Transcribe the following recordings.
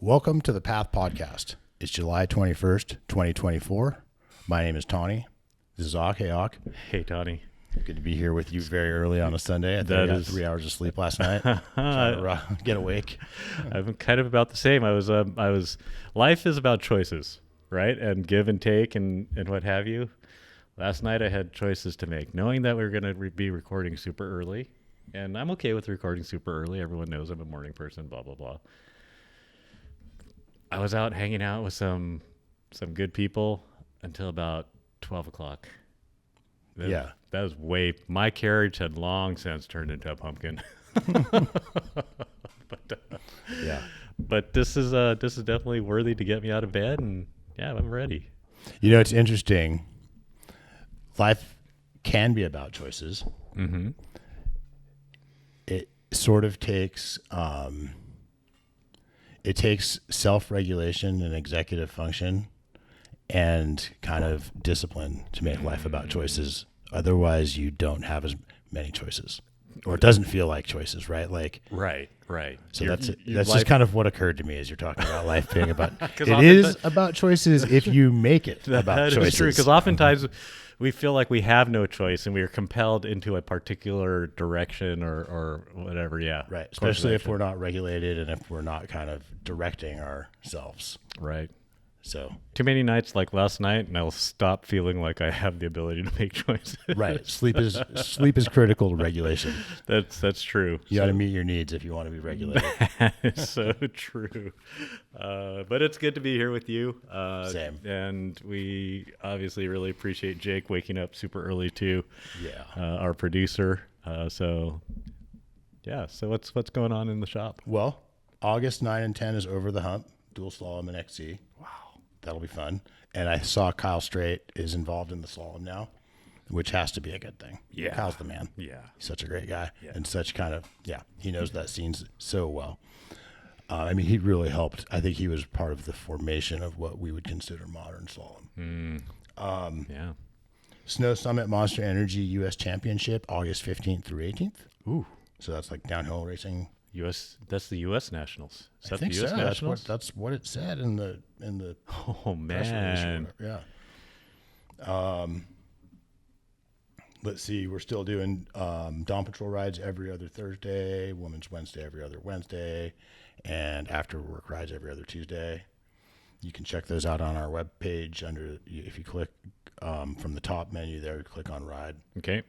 Welcome to the Path Podcast. It's July 21st, 2024. My name is Tani. This is Auk. Hey, Auk. Hey, Tani. Good to be here with you very early on a Sunday. I think I got 3 hours of sleep last night. Trying to get awake. I'm kind of about the same. I was. Life is about choices, right? And give and take and what have you. Last night I had choices to make, knowing that we were going to be recording super early. And I'm okay with recording super early. Everyone knows I'm a morning person, blah, blah, blah. I was out hanging out with some good people until about 12 o'clock. That was my carriage had long since turned into a pumpkin. But this is definitely worthy to get me out of bed, and I'm ready. You know, it's interesting. Life can be about choices. Mm-hmm. It sort of takes self-regulation and executive function and kind of discipline to make life about choices. Otherwise, you don't have as many choices, or it doesn't feel like choices, right? Like right. So that's just kind of what occurred to me as you're talking about life being about. It is about choices if you make it about choices. That is true, because oftentimes we feel like we have no choice and we are compelled into a particular direction or whatever. Yeah, right. Especially if we're not regulated and if we're not kind of directing ourselves. Right. So too many nights like last night, and I'll stop feeling like I have the ability to make choices. Right. Sleep is critical to regulation. That's true. You got to meet your needs if you want to be regulated. That is so true. But it's good to be here with you. Same. And we obviously really appreciate Jake waking up super early too. Yeah. Our producer. So what's going on in the shop? Well, August 9 and 10 is over the hump. Dual slalom and XC. Wow. That'll be fun. And I saw Kyle Strait is involved in the slalom now, which has to be a good thing. Yeah. Kyle's the man. Yeah. He's such a great guy and such kind of, he knows that scene so well. He really helped. I think he was part of the formation of what we would consider modern slalom. Snow Summit Monster Energy U.S. Championship, August 15th through 18th. Ooh. So that's like downhill racing. That's the U.S. Nationals. Is that I think the U.S. so. Nationals? That's what it said in the Oh man. Yeah. Let's see. We're still doing Dawn Patrol rides every other Thursday, Women's Wednesday every other Wednesday, and after work rides every other Tuesday. You can check those out on our webpage if you click from the top menu there, click on ride. Okay.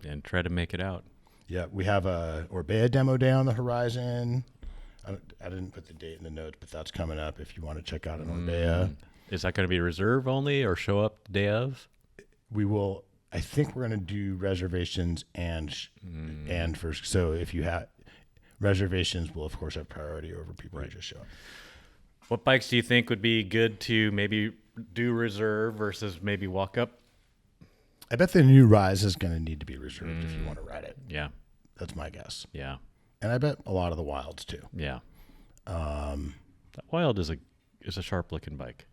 And try to make it out. Yeah, we have a Orbea demo day on the horizon. I didn't put the date in the notes, but that's coming up if you want to check out an Orbea. Is that going to be reserve only or show up the day of? We will. I think we're going to do reservations and first. So if you have reservations, will of course have priority over people who just show up. What bikes do you think would be good to maybe do reserve versus maybe walk up? I bet the new Rise is going to need to be reserved if you want to ride it. Yeah. That's my guess. Yeah. And I bet a lot of the Wilds too. Yeah. That Wild is a sharp looking bike.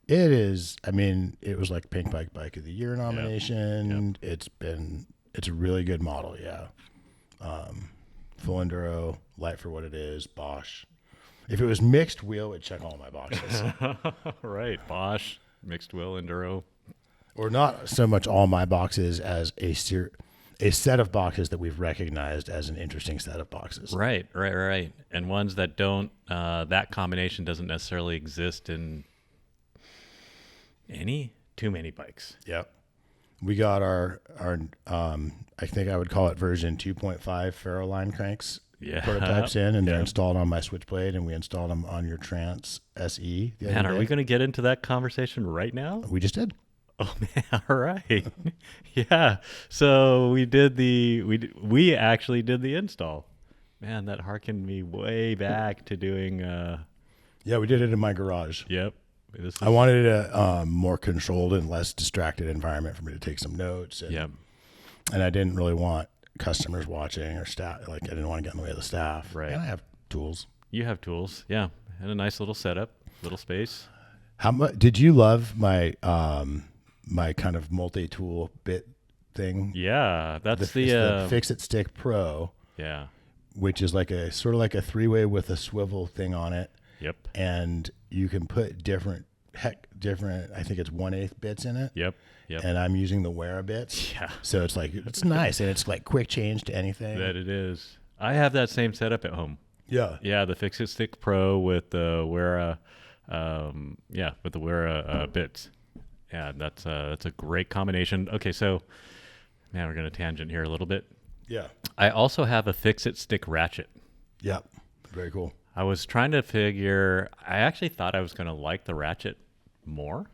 It is. It was like Pink Bike of the Year nomination. Yep. It's a really good model. Yeah. Full enduro, light for what it is, Bosch. If it was mixed wheel, it'd check all my boxes. Right. Bosch, mixed wheel, enduro. Or not so much all my boxes as a set of boxes that we've recognized as an interesting set of boxes. Right. And ones that don't, that combination doesn't necessarily exist in too many bikes. Yep. We got our I think I would call it version 2.5 Feraline Cranks prototypes in, and they're installed on my Switchblade, and we installed them on your Trance SE. Man, are we going to get into that conversation right now? We just did. Oh man! All right, yeah. So we we actually did the install. Man, that harkened me way back to doing. Yeah, we did it in my garage. Yep. I wanted a more controlled and less distracted environment for me to take some notes. And I didn't really want customers watching or staff. Like I didn't want to get in the way of the staff. Right. And I have tools. You have tools, yeah, and a nice little setup, little space. How much did you love my my kind of multi-tool bit thing? Yeah, that's the Fix-It Stick Pro. Yeah. which is like a sort of like a 3-way with a swivel thing on it. Yep. And you can put different, I think it's 1/8 bits in it. Yep. Yep. And I'm using the Wera bits. Yeah. So it's like, it's nice. And it's like quick change to anything. That it is. I have that same setup at home. Yeah. Yeah. The Fix It Stick Pro with the Wera, with the Wera bits. Yeah. That's a great combination. Okay. So, man, we're going to tangent here a little bit. Yeah. I also have a Fix It Stick ratchet. Yep. Very cool. I was trying to figure, I actually thought I was going to like the ratchet more,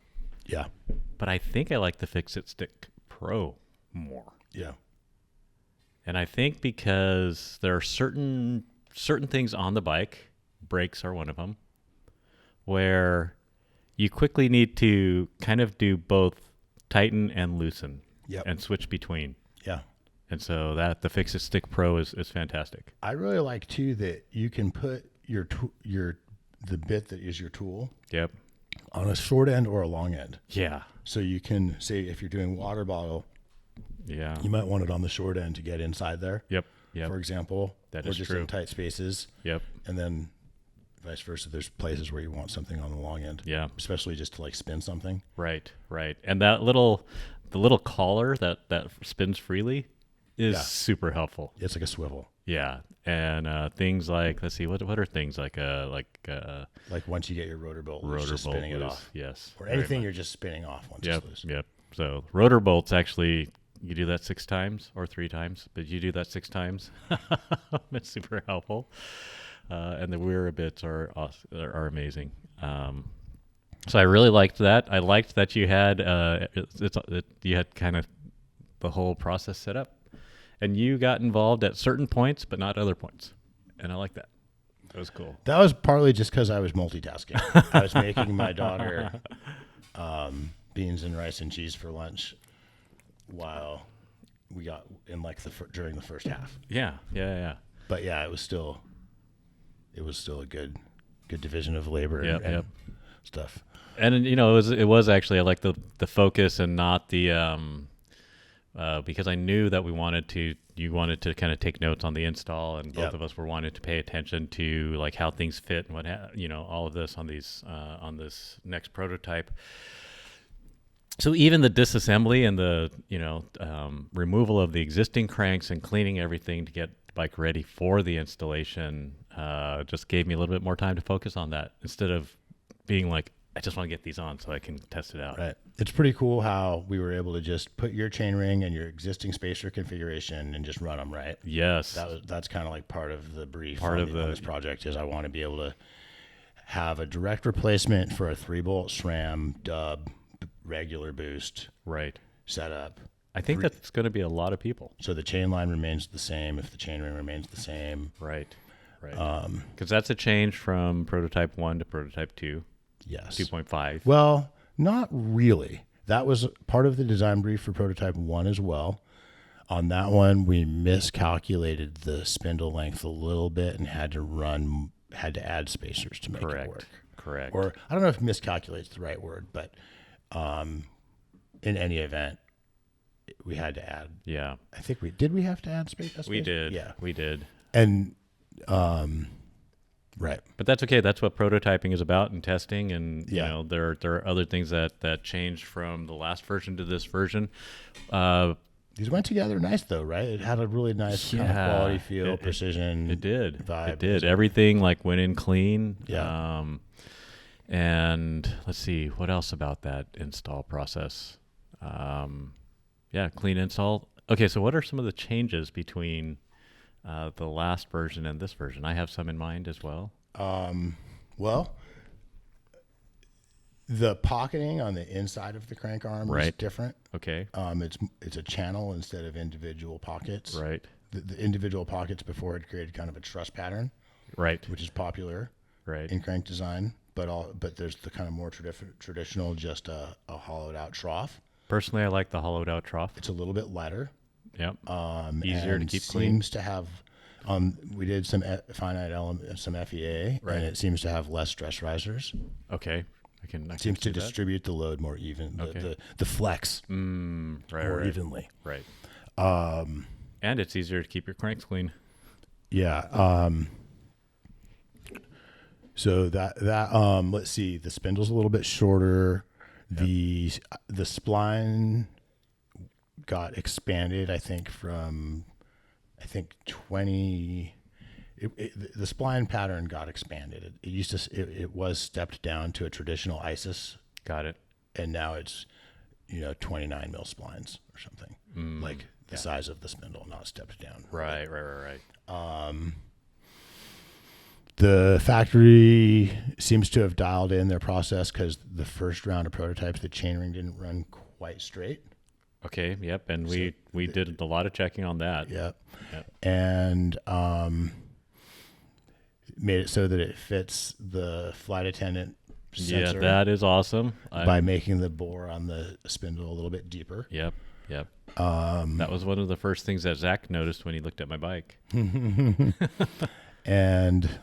Yeah. but I think I like the Fix It Stick Pro more. Yeah. And I think because there are certain things on the bike, brakes are one of them, where you quickly need to kind of do both tighten and loosen Yep. and switch between. Yeah. And so the Fix It Stick Pro is fantastic. I really like too that you can put the bit that is your tool Yep. on a short end or a long end. Yeah. So you can say if you're doing water bottle, Yeah. you might want it on the short end to get inside there. Yep. Yep. For example, That or is just true. in tight spaces. Yep. And then vice versa. There's places where you want something on the long end. Yeah. Especially just to like spin something. Right. Right. And the little collar that spins freely is super helpful. It's like a swivel. Yeah. And things like, let's see, what are things like Like once you get your rotor bolt loose, rotor just bolt spinning it loose. off. Yes. Or very anything much. you're just spinning off once Yep. it's loose. Yep. So rotor bolts actually, you do that 6 times or 3 times, but you do that 6 times. It's super helpful. And the Wera bits are amazing. So I really liked that. I liked that you had you had kind of the whole process set up, and you got involved at certain points, but not other points. And I like that. That was cool. That was partly just because I was multitasking. I was making my daughter beans and rice and cheese for lunch while we got in like during the first half. Yeah. But yeah, it was still a good division of labor Yep, and yep. stuff. And it was actually, I like the focus and not the because I knew that you wanted to kind of take notes on the install, and both Yep. of us were wanting to pay attention to like how things fit and all of this on this next prototype. So even the disassembly and the removal of the existing cranks and cleaning everything to get the bike ready for the installation just gave me a little bit more time to focus on that instead of being like, I just want to get these on so I can test it out. Right. It's pretty cool how we were able to just put your chainring and your existing spacer configuration and just run them, right? Yes. That's kind of like part of the brief Part on of this project is I want to be able to have a direct replacement for a 3-bolt SRAM dub regular boost Right. setup. I think that's going to be a lot of people. So the chain line remains the same if the chainring remains the same. Right. Because that's a change from prototype 1 to prototype 2, Yes. 2.5. Well, not really. That was part of the design brief for prototype 1 as well. On that one, we miscalculated the spindle length a little bit and had to add spacers to make it work. Correct. Or I don't know if miscalculate is the right word, but in any event, we had to add. Yeah. I think we have to add space. We did. Yeah, We did. and right. But that's okay. That's what prototyping is about and testing. And Yeah. there are other things that changed from the last version to this version. These went together nice though, right? It had a really nice kind of Yeah, quality feel, precision. It did. Vibe. It did. Everything like went in clean. Yeah. And let's see what else about that install process. Clean install. Okay, so what are some of the changes between the last version and this version? I have some in mind as well. Well, the pocketing on the inside of the crank arm is Right. different. Okay. It's a channel instead of individual pockets. Right. The individual pockets before had created kind of a truss pattern, Right. which is popular Right. in crank design. But there's the kind of more traditional, just a hollowed out trough. Personally, I like the hollowed out trough. It's a little bit lighter. Yep. Easier to and keep clean. Seems to have. We did some finite element, some FEA, Right. and it seems to have less stress risers. Okay. I can Seems to see that. distribute the load more even. Okay. The flex Right. more Right. evenly. Right. And it's easier to keep your cranks clean. Yeah. So that let's see, the spindle's a little bit shorter. The spline got expanded, I think, from 20. The spline pattern got expanded. It used to it was stepped down to a traditional ISIS, Got it. and now it's 29 mil splines or something, like the size of the spindle, not stepped down. Right. The factory seems to have dialed in their process because the first round of prototypes, the chainring didn't run quite straight. Okay. Yep. And we did a lot of checking on that. Yep. Yep. And made it so that it fits the flight attendant sensor. Yeah, that is awesome. By making the bore on the spindle a little bit deeper. Yep. That was one of the first things that Zach noticed when he looked at my bike. And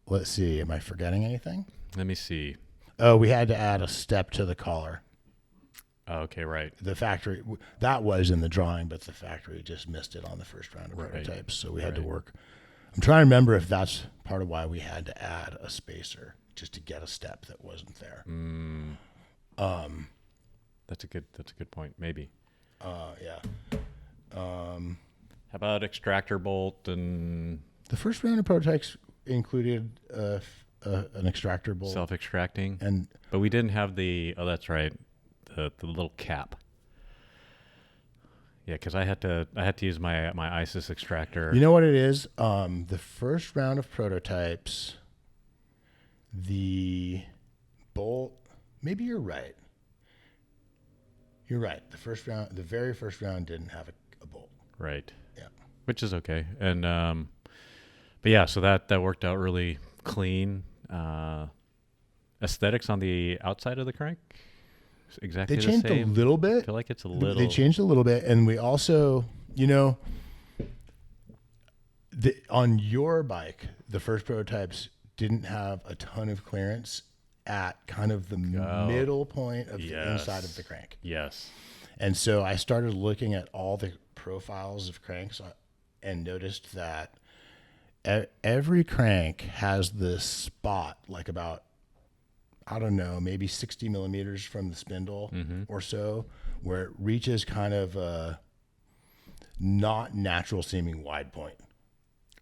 let's see, am I forgetting anything? Let me see. Oh, we had to add a step to the collar. Oh, okay, right. The factory, that was in the drawing, but the factory just missed it on the first round of prototypes. So we had to work. I'm trying to remember if that's part of why we had to add a spacer, just to get a step that wasn't there. That's a good point. Maybe. Yeah. How about extractor bolt and The first round of prototypes included an extractor bolt. self-extracting? But we didn't have the. Oh, that's right. The little cap. Yeah, because I had to use my ISIS extractor. You know what it is? The first round of prototypes, the bolt. Maybe you're right. You're right. The very first round didn't have a bolt. Right. Yeah. Which is okay. And but yeah, so that worked out really clean. Aesthetics on the outside of the crank, exactly They the changed same. a little bit. I feel like it's a little. They changed a little bit, and we also, on your bike, the first prototypes didn't have a ton of clearance at kind of the middle point of the inside of the crank. Yes. And so I started looking at all the profiles of cranks and noticed that every crank has this spot, like about, I don't know, maybe 60 millimeters from the spindle or so, where it reaches kind of a not natural seeming wide point.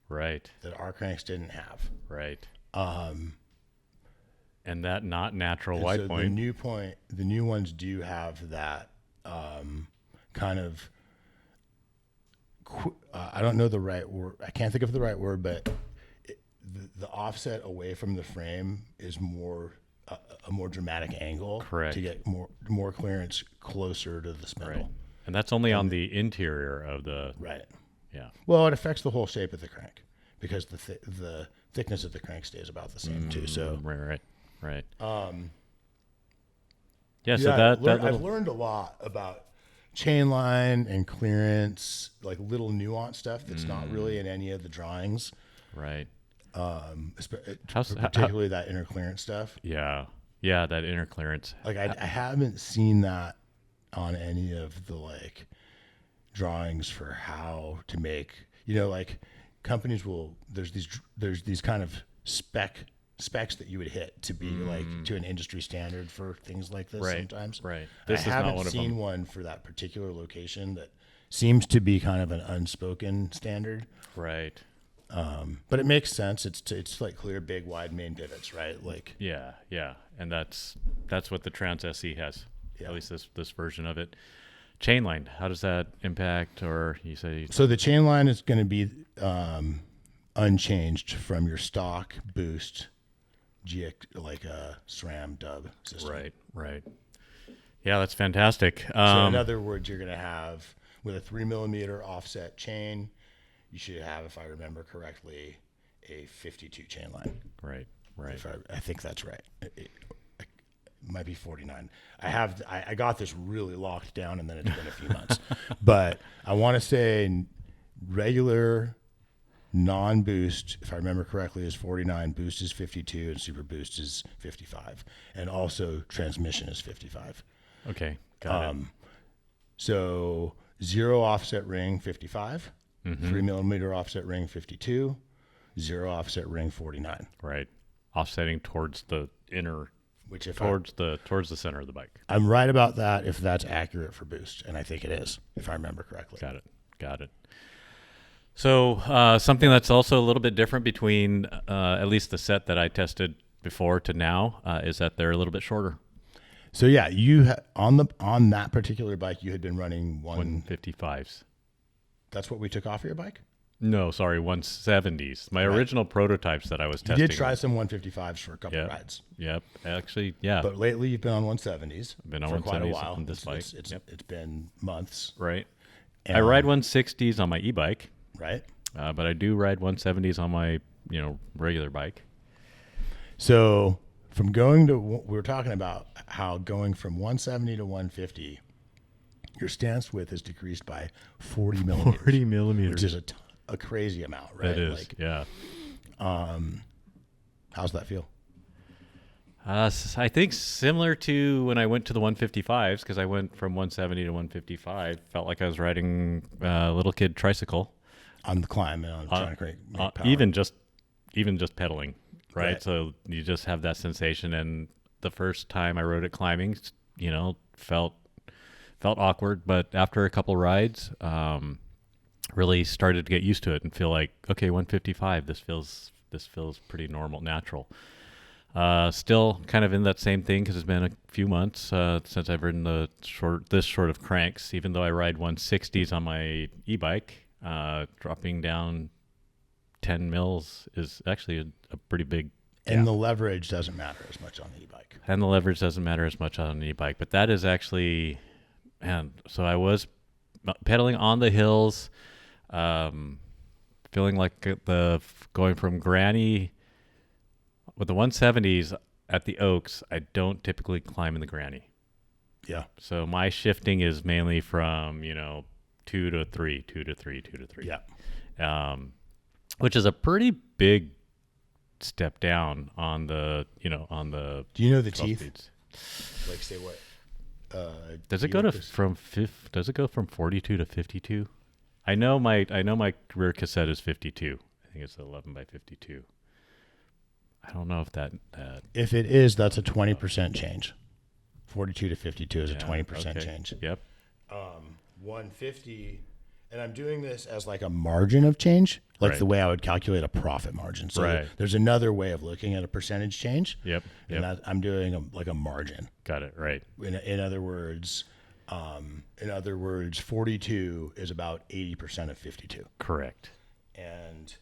Right. That our cranks didn't have. Right. And that not natural wide point. The new ones do have that kind of. I don't know the right word. I can't think of the right word, but the offset away from the frame is more a more dramatic angle. Correct. To get more clearance closer to the spindle. Right. And that's only on the interior of the. Right. Yeah. Well, it affects the whole shape of the crank because the thickness of the crank stays about the same too. So. Right. Yeah. So I've learned a lot about chain line and clearance, like little nuance stuff that's not really in any of the drawings. Right. Particularly that inner clearance stuff. Yeah, that inner clearance. Like I haven't seen that on any of the like drawings for how to make. Like companies will. There's these kind of specs that you would hit to be like to an industry standard for things like this. Sometimes. Right. I haven't seen one for that particular location that seems to be kind of an unspoken standard. Right. But it makes sense. It's like clear, big, wide main pivots, right? Like yeah, and that's what the Trans SE has. Yeah. At least this version of it. Chainline, how does that impact? Or you say so the chain line is going to be unchanged from your stock boost GX, like a SRAM dub system. Right. Yeah, that's fantastic. So in other words, you're going to have with a 3 millimeter offset chain. You should have, if I remember correctly, a 52 chain line. Right. I think that's right. It might be 49. I got this really locked down, and then it's been a few months. But I want to say regular non-boost, if I remember correctly, is 49. Boost is 52, and super boost is 55. And also transmission is 55. Okay, got it. So 0 offset ring, 55. 3mm offset ring 52, 0 offset ring 49. Right. Offsetting towards the inner, Which if towards the center of the bike. I'm right about that, if that's accurate for boost, and I think it is, if I remember correctly. Got it. So something that's also a little bit different between at least the set that I tested before to now is that they're a little bit shorter. So yeah, on that particular bike, you had been running 155s. That's what we took off of your bike? No, sorry, 170s. My original prototypes that I was You testing. did try some 155s for a couple rides. Yep. Actually, yeah. But lately you've been on 170s. Been on for 170s quite a while. on this bike. It's been months. Right. And, I ride 160s on my e-bike. Right. But I do ride 170s on my, regular bike. So from going to, we were talking about how going from 170 to 150, your stance width is decreased by 40 millimeters. 40 millimeters. Which is a crazy amount, right? It is, yeah. How's that feel? I think similar to when I went to the 155s, because I went from 170 to 155. Felt like I was riding a little kid tricycle. On the climb and on trying to make power. Even just pedaling, Right. So you just have that sensation. And the first time I rode it climbing, felt awkward, but after a couple rides, really started to get used to it and feel like, okay, 155, this feels pretty normal, natural. Still kind of in that same thing because it's been a few months since I've ridden this short of cranks. Even though I ride 160s on my e-bike, dropping down 10 mils is actually a pretty big gap. And the leverage doesn't matter as much on the e-bike. And the leverage doesn't matter as much on an e-bike, but that is actually, man. So I was pedaling on the hills, feeling like going from granny with the 170s at the Oaks. I don't typically climb in the granny. Yeah. So my shifting is mainly from 2 to 3, 2 to 3, 2 to 3. Yeah. Which is a pretty big step down on the on the. Do you know the 12 teeth? speeds. Like say what? Does it go to Does it go from 42 to 52? I know my rear cassette is 52. I think it's 11 by 52. I don't know if that. If it is, that's a 20% change. 42 to 52 is a 20% change. Yep. 150, and I'm doing this as like a margin of change, like Right. the way I would calculate a profit margin. So Right. there's another way of looking at a percentage change. Yep. And I'm doing a margin. Got it. Right. In other words, 42 is about 80% of 52. Correct. And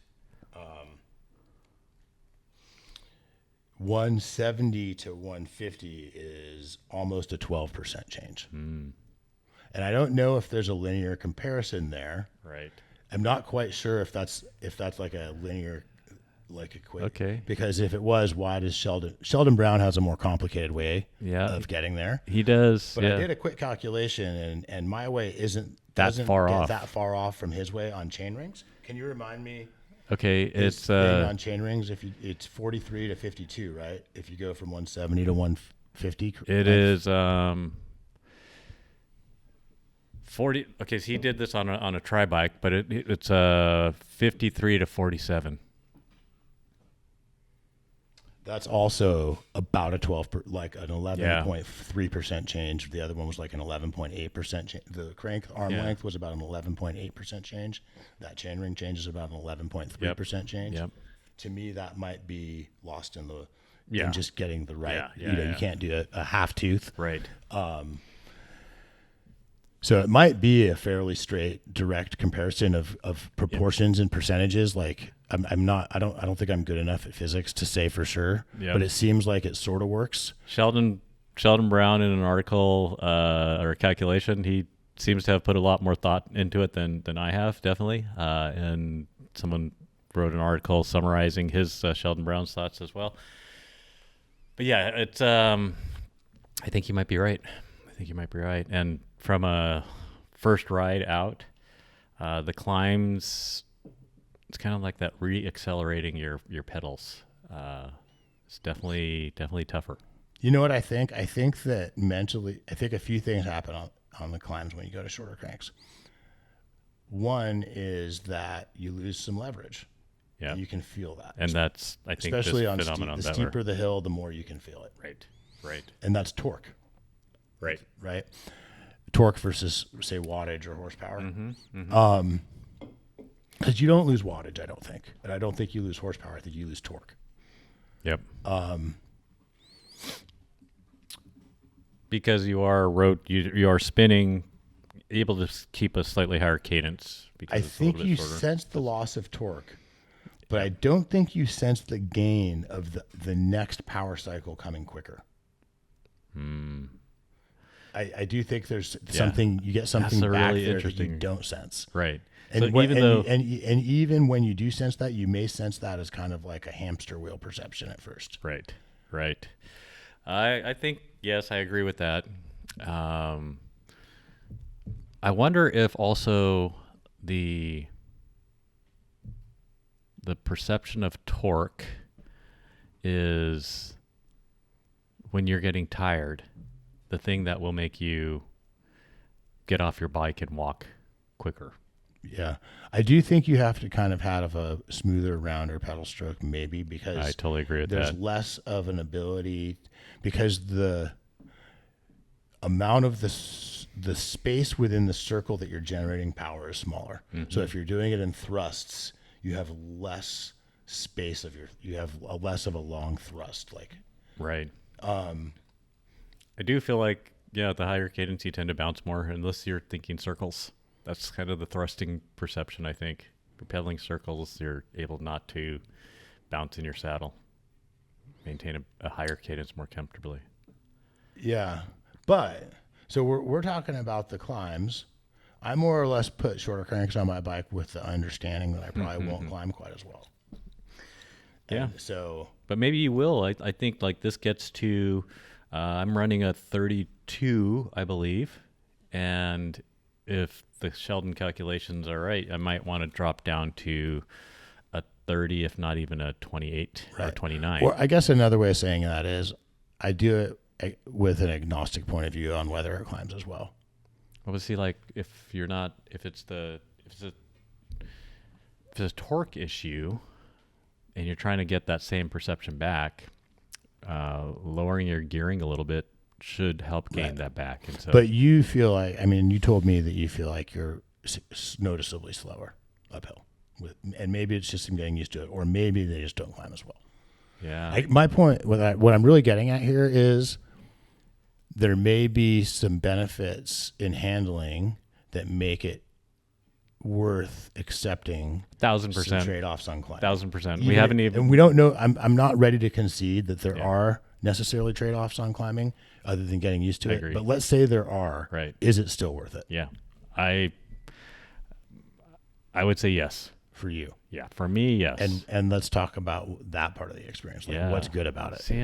170 to 150 is almost a 12% change. And I don't know if there's a linear comparison there. Right. I'm not quite sure if that's like a linear equation. Okay. Because if it was, why does Sheldon Brown has a more complicated way Yeah. of getting there? He does. But yeah. I did a quick calculation, and my way doesn't far get off. that far off from his way on chain rings. Can you remind me? Okay. His It's thing on chain rings. It's 43 to 52, right? If you go from 170 to 150. It is 40. Okay, so he did this on a tri bike, but it's 53 to 47. That's also about a 12, like an 11.3% change. The other one was like an 11.8% change. The crank arm length was about an 11.8% change. That chain ring change is about an 11.3% change. Yep. To me, that might be lost in the Yeah. in just getting the right. Yeah. You can't do a half tooth. Right. So it might be a fairly straight, direct comparison of proportions and percentages. Like I don't think I'm good enough at physics to say for sure, but it seems like it sort of works. Sheldon Brown, in an article or a calculation, he seems to have put a lot more thought into it than I have, definitely. And someone wrote an article summarizing his Sheldon Brown's thoughts as well. But yeah, it's I think you might be right. And from a first ride out, the climbs, it's kind of like that re-accelerating your pedals. It's definitely tougher. You know what I think? I think that mentally, a few things happen on the climbs when you go to shorter cranks. One is that you lose some leverage. Yeah. And you can feel that. And that's, I think, especially this on phenomenon the that steeper the hill, the more you can feel it. Right. And that's torque. Right. Right. Torque versus, say, wattage or horsepower. Because you don't lose wattage, I don't think. And I don't think you lose horsepower. I think you lose torque. Yep. Because you are spinning, able to keep a slightly higher cadence. Because I think you sense the loss of torque, but I don't think you sense the gain of the next power cycle coming quicker. I do think there's something, you get something back really there that you don't sense. Right. And so even when you do sense that, you may sense that as kind of like a hamster wheel perception at first. Right. I think, yes, I agree with that. I wonder if also the perception of torque is, when you're getting tired, the thing that will make you get off your bike and walk quicker. Yeah. I do think you have to kind of have a smoother, rounder pedal stroke, maybe, because I totally agree with there's that. less of an ability, because the amount of the space within the circle that you're generating power is smaller. So if you're doing it in thrusts, you have less space you have less of a long thrust. Right. I do feel like, at the higher cadence, you tend to bounce more, unless you're thinking circles. That's kind of the thrusting perception, I think. For pedaling circles, you're able not to bounce in your saddle, maintain a higher cadence more comfortably. Yeah. But, so we're talking about the climbs. I more or less put shorter cranks on my bike with the understanding that I probably won't climb quite as well. Yeah. So, but maybe you will. I think like this gets to, I'm running a 32, I believe. And if the Sheldon calculations are right, I might want to drop down to a 30, if not even a 28 or 29. Or I guess another way of saying that is I do it with an agnostic point of view on whether it climbs as well. Obviously, like if it's a torque issue and you're trying to get that same perception back, lowering your gearing a little bit should help gain that back. And so, but you feel like, you told me that you feel like you're noticeably slower uphill, and maybe it's just them getting used to it, or maybe they just don't climb as well. Yeah. My point, what I'm really getting at here is there may be some benefits in handling that make it worth accepting 1,000% trade-offs on climbing. 1,000%. We haven't even, and we don't know. I'm not ready to concede that there are necessarily trade-offs on climbing other than getting used to it. agree. But let's say there are. Right. Is it still worth it? Yeah. I would say yes. For you? Yeah. For me, yes. And let's talk about that part of the experience. Like what's good about it? See,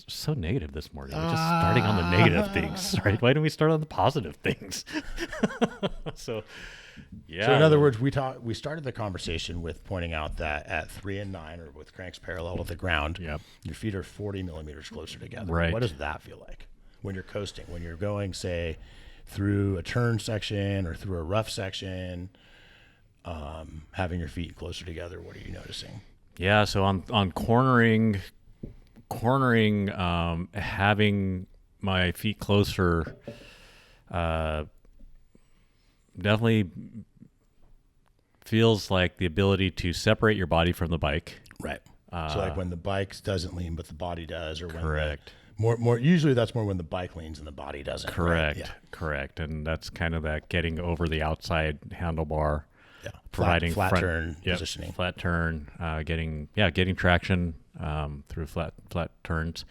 so negative this morning. We're just starting on the negative things, right? Why don't we start on the positive things? So in other words, we started the conversation with pointing out that at 3 and 9, or with cranks parallel to the ground, your feet are 40 millimeters closer together. Right. What does that feel like when you're coasting? When you're going, say, through a turn section or through a rough section, having your feet closer together, what are you noticing? Yeah, so on cornering, having my feet closer, definitely feels like the ability to separate your body from the bike. Right. So like when the bike doesn't lean, but the body does, or when correct. More usually that's more when the bike leans and the body doesn't. Correct. Right? Yeah. Correct. And that's kind of that getting over the outside handlebar. Yeah. Providing flat turn positioning. Flat turn, getting traction through flat turns.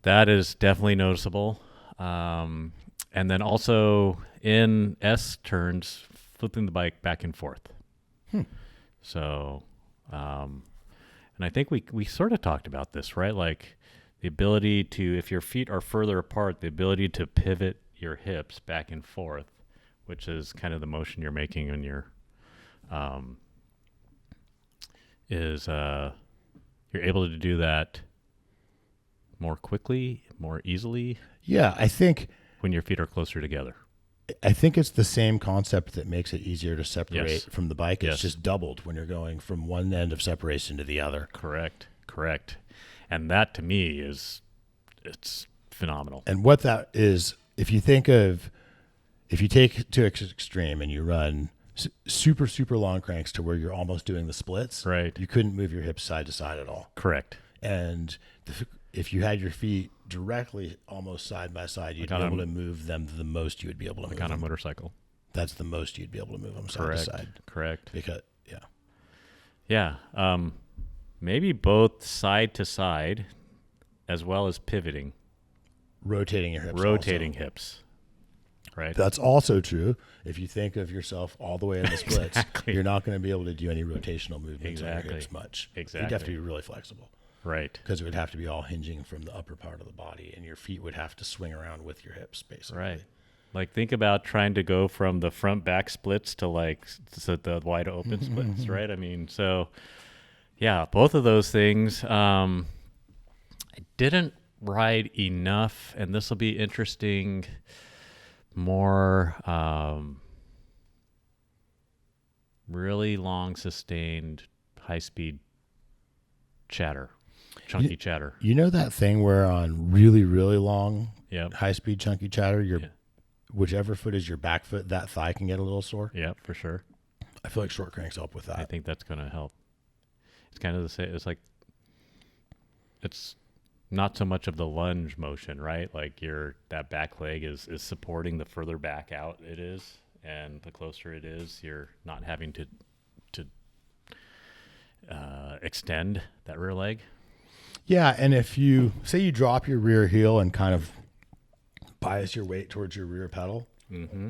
That is definitely noticeable. And then also in S turns, flipping the bike back and forth. So, and I think we sort of talked about this, right? Like the ability to, if your feet are further apart, the ability to pivot your hips back and forth, which is kind of the motion you're making when you're you're able to do that more quickly, more easily. Yeah, I think when your feet are closer together. I think it's the same concept that makes it easier to separate Yes. from the bike. It's Yes. just doubled when you're going from one end of separation to the other. Correct. And that to me it's phenomenal. And what that is, if you take it to extreme and you run super, super long cranks to where you're almost doing the splits, Right. you couldn't move your hips side to side at all. Correct. And if you had your feet directly almost side by side, you'd be able to move them the most you would be able to move On a them. motorcycle. That's the most you'd be able to move them side to side. Correct. Because, Yeah. Maybe both side to side as well as pivoting. rotating your hips. Rotating also. hips. Right. That's also true. If you think of yourself all the way in the splits, Exactly. you're not going to be able to do any rotational movements on your Exactly. hips much. Exactly. You'd have to be really flexible Right. because it would have to be all hinging from the upper part of the body, and your feet would have to swing around with your hips, basically. Right. Like think about trying to go from the front back splits to like the wide open splits, right? I mean, so yeah, both of those things. I didn't ride enough, and this will be interesting. More really long, sustained, high speed chatter, chunky chatter. You know that thing where on really, really long, Yep. high-speed chunky chatter, Yeah. whichever foot is your back foot, that thigh can get a little sore. Yep, for sure. I feel like short cranks help with I that. think that's going to help. It's kind of the same. It's like it's not so much of the lunge motion, right? Like that back leg is supporting the further back out it is, and the closer it is, you're not having to extend that rear leg. Yeah, and if you say you drop your rear heel and kind of bias your weight towards your rear pedal, Mm-hmm.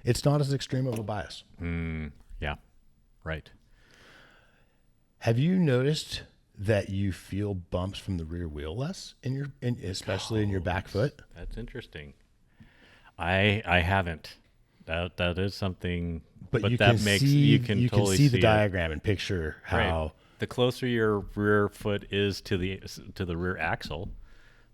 it's not as extreme of a bias. Yeah, right. Have you noticed that you feel bumps from the rear wheel less especially in your back foot? That's interesting. I haven't. That is something. But you that can makes see you can totally see the it. diagram and picture how Right. The closer your rear foot is to the rear axle,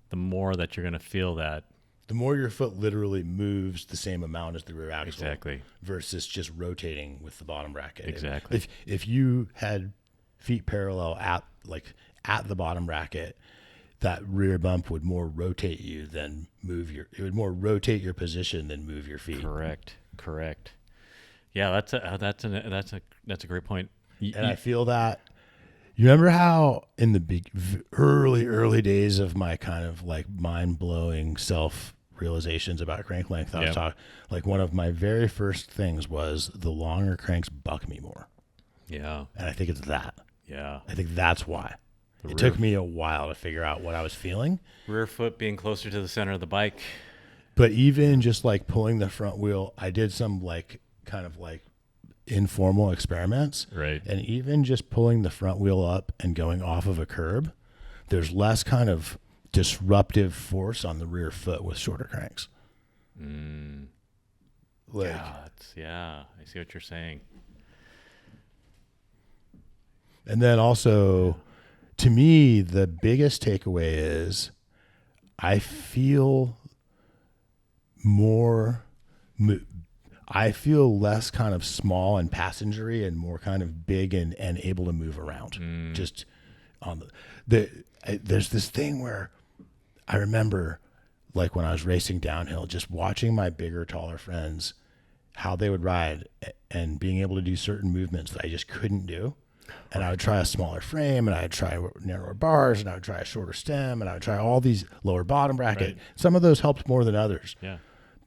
the more that you're going to feel that. the more your foot literally moves the same amount as the rear axle Exactly. versus just rotating with the bottom bracket. Exactly. If you had feet parallel at the bottom bracket, that rear bump would more rotate you than it would more rotate your position than move your feet. Correct. Yeah, that's a great point. And I feel that. You remember how in the early days of my kind of like mind blowing self realizations about crank length, I was talking like one of my very first things was the longer cranks buck me more. Yeah. And I think it's that. Yeah. I think that's why. It took me a while to figure out what I was feeling. Rear foot being closer to the center of the bike. But even just like pulling the front wheel, I did some like kind of like informal experiments. Right. And even just pulling the front wheel up and going off of a curb, there's less kind of disruptive force on the rear foot with shorter cranks. Yeah, I see what you're saying. And then also, to me, the biggest takeaway is I feel less kind of small and passengery and more kind of big and able to move around. Just on there's this thing where I remember like when I was racing downhill, just watching my bigger, taller friends, how they would ride and being able to do certain movements that I just couldn't do. And I would try a smaller frame, and I would try narrower bars, and I would try a shorter stem, and I would try all these lower bottom bracket. Right. Some of those helped more than others. Yeah.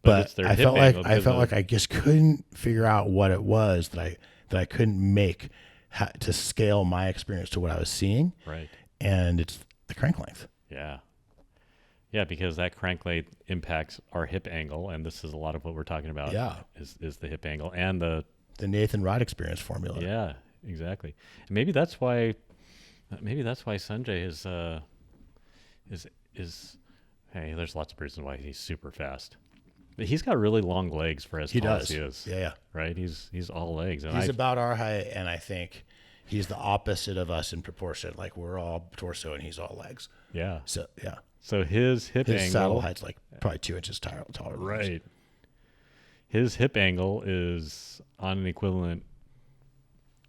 But it's their I hip felt angle like I just couldn't figure out what it was that I couldn't make to scale my experience to what I was seeing. Right. And it's the crank length. Yeah. Yeah, because that crank length impacts our hip angle, and this is a lot of what we're talking about. Yeah. Is the hip angle and the Nathan ride experience formula. Yeah, exactly. And maybe that's why Sanjay is hey, there's lots of reasons why he's super fast. But he's got really long legs for as tall as he is. Yeah. Right? He's all legs. And He's about our height, and I think he's the opposite of us in proportion. Like we're all torso and he's all legs. yeah. So yeah. So his hip His angle saddle height's like probably 2 inches taller than ours. right. his hip angle is on an equivalent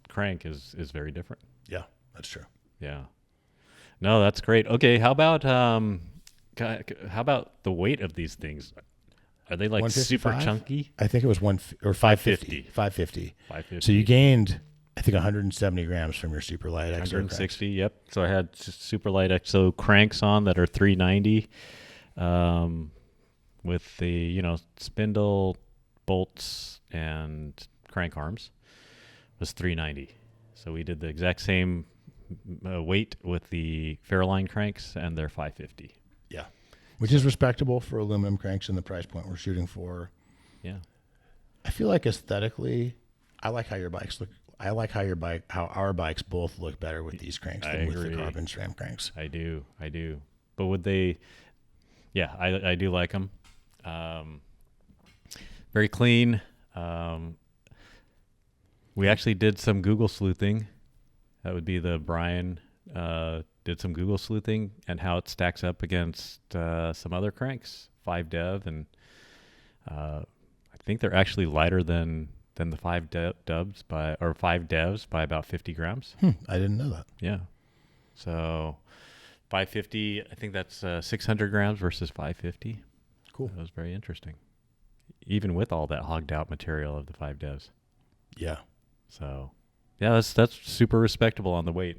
crank is very different. Yeah, that's true. Yeah. No, that's great. Okay, how about the weight of these things? Are they like super 155? chunky? I think it was 550. 550. 550. So you gained, I think, 170 grams from your super light XO 160. Yep. So I had super light XO cranks on that are 390, with the spindle, bolts, and crank arms was 390. So we did the exact same weight with the Feraline cranks, and they're 550. Yeah, which is respectable for aluminum cranks in the price point we're shooting for. Yeah. I feel like aesthetically, I like how your bikes look. I like how our bikes both look better with these cranks than with the carbon SRAM cranks. I do. But would they? Yeah, I do like them. Very clean. We actually did some Google sleuthing. That would be Brian did some Google sleuthing and how it stacks up against some other cranks, 5 dev, and I think they're actually lighter than the 5 devs by about 50 grams. I didn't know that. Yeah. So 550, I think that's 600 grams versus 550. Cool. That was very interesting. Even with all that hogged out material of the 5 devs. Yeah. So, yeah, that's super respectable on the weight.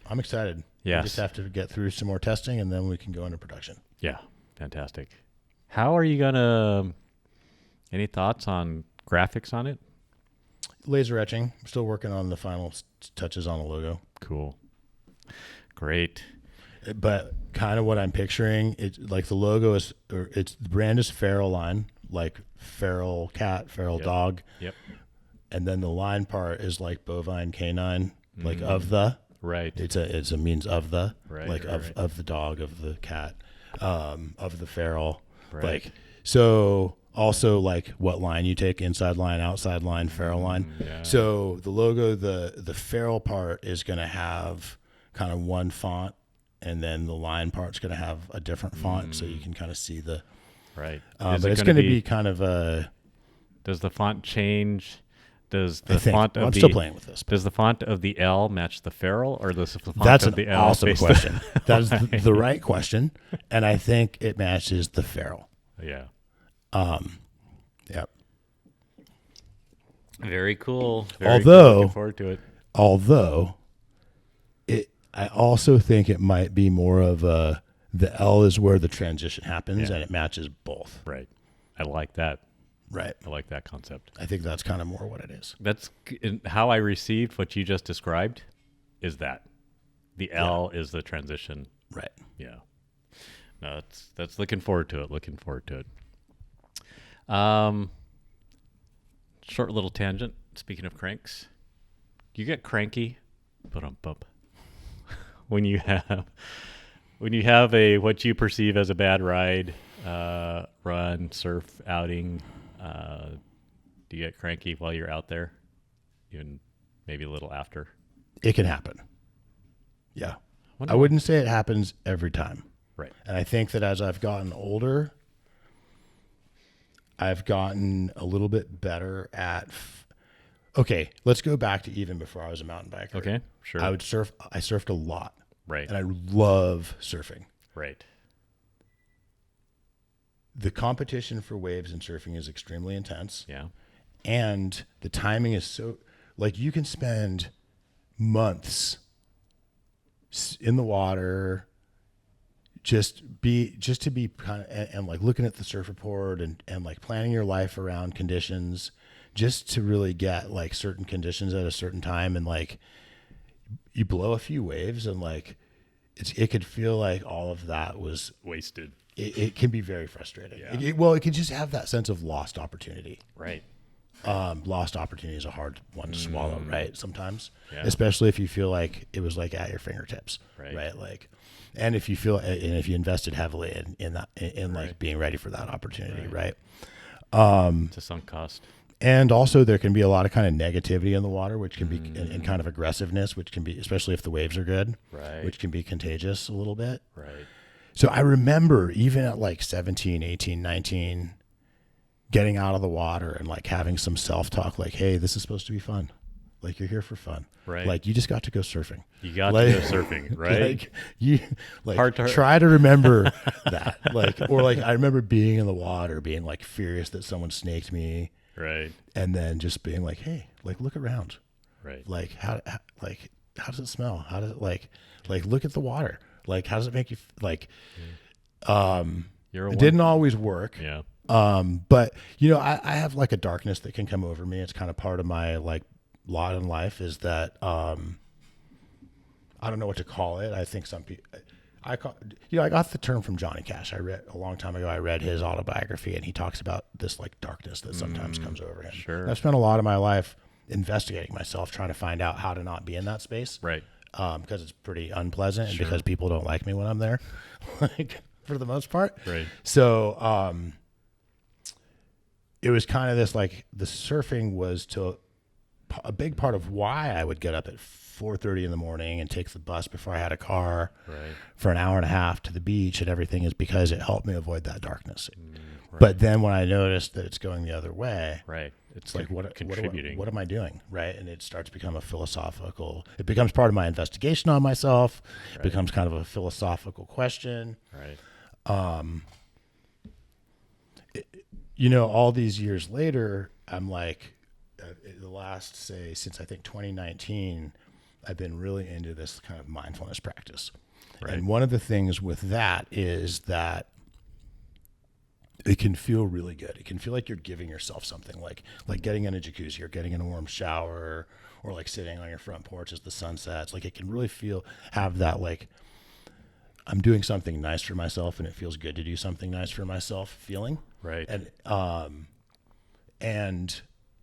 I'm excited. Yes. We just have to get through some more testing, and then we can go into production. Yeah, fantastic. How are you any thoughts on graphics on it? Laser etching. I'm still working on the final touches on the logo. Cool. Great. But kind of what I'm picturing, it's like the logo the brand is Feraline, like feral cat, feral dog. Yep. And then the line part is like bovine canine, like of the. Right. It's a means of the, right, like right, of the dog, of the cat, of the feral. Right. Like, so also like what line you take, inside line, outside line, feral line. Yeah. So the logo, the feral part is going to have kind of one font, and then the line part's going to have a different font, so you can kind of see the. Right. But it's going to be kind of a. Does the font change? Does the font of I'm still playing with this. Does the font of the L match the feral, or does the font That's of the an L? awesome question. That is the right question, and I think it matches the feral. Yeah. Yep. Very cool. Although, looking forward to it. I also think it might be more of the L is where the transition happens, and it matches both. Right. I like that. Right. I like that concept. I think that's kind of more what it is. That's how I received what you just described. Is that the L is the transition? Right. Yeah. No, that's looking forward to it. Looking forward to it. Short little tangent. Speaking of cranks, you get cranky, bump, when you have a what you perceive as a bad ride, run, surf, outing. Do you get cranky while you're out there, even maybe a little after? It can happen. Yeah. I wouldn't say it happens every time. Right. And I think that as I've gotten older, I've gotten a little bit better at. Okay, let's go back to even before I was a mountain biker. Okay, sure. I surfed a lot. Right. And I love surfing. Right. The competition for waves in surfing is extremely intense. Yeah. And the timing is so, like, you can spend months in the water just to be kind of, and like looking at the surf report and like planning your life around conditions just to really get like certain conditions at a certain time. And like you blow a few waves and like it could feel like all of that was wasted. It can be very frustrating. Yeah. It can just have that sense of lost opportunity. Right. Lost opportunity is a hard one to swallow, right? Sometimes, especially if you feel like it was like at your fingertips, right? Like, and if you feel, and if you invested heavily in that, in like being ready for that opportunity, right? It's a sunk cost. And also there can be a lot of kind of negativity in the water, which can be, and kind of aggressiveness, which can be, especially if the waves are good, right? Which can be contagious a little bit, right? So I remember even at like 17, 18, 19, getting out of the water and like having some self-talk, like, hey, this is supposed to be fun. Like, you're here for fun. Right. Like, you just got to go surfing. You got like, to go surfing, right? Like, you like Heart to heart. try to remember that. Like, or like, I remember being in the water, being like furious that someone snaked me. Right. And then just being like, hey, like, look around. Right. Like, how does it smell? How does it like, look at the water. Like, how does it make you like, it didn't always work. Yeah. But you know, I have like a darkness that can come over me. It's kind of part of my like lot in life is that, I don't know what to call it. I think some people, I got the term from Johnny Cash. I read a long time ago. I read his autobiography, and he talks about this like darkness that sometimes comes over him. Sure. And I've spent a lot of my life investigating myself, trying to find out how to not be in that space. Right. Because it's pretty unpleasant, and Sure. because people don't like me when I'm there, like for the most part. Right. So, it was kind of this like the surfing was a big part of why I would get up at 4:30 in the morning and take the bus before I had a car for an hour and a half to the beach and everything, is because it helped me avoid that darkness. Right. But then when I noticed that it's going the other way, Right. it's like, contributing. what am I doing? Right. And it starts to become it becomes part of my investigation on myself. It becomes kind of a philosophical question. Right. You know, all these years later, I'm like, the last, say, since I think 2019, I've been really into this kind of mindfulness practice. Right. And one of the things with that is that it can feel really good. It can feel like you're giving yourself something, like getting in a jacuzzi or getting in a warm shower, or like sitting on your front porch as the sun sets. Like, it can really have that, like, I'm doing something nice for myself, and it feels good to do something nice for myself feeling. Right.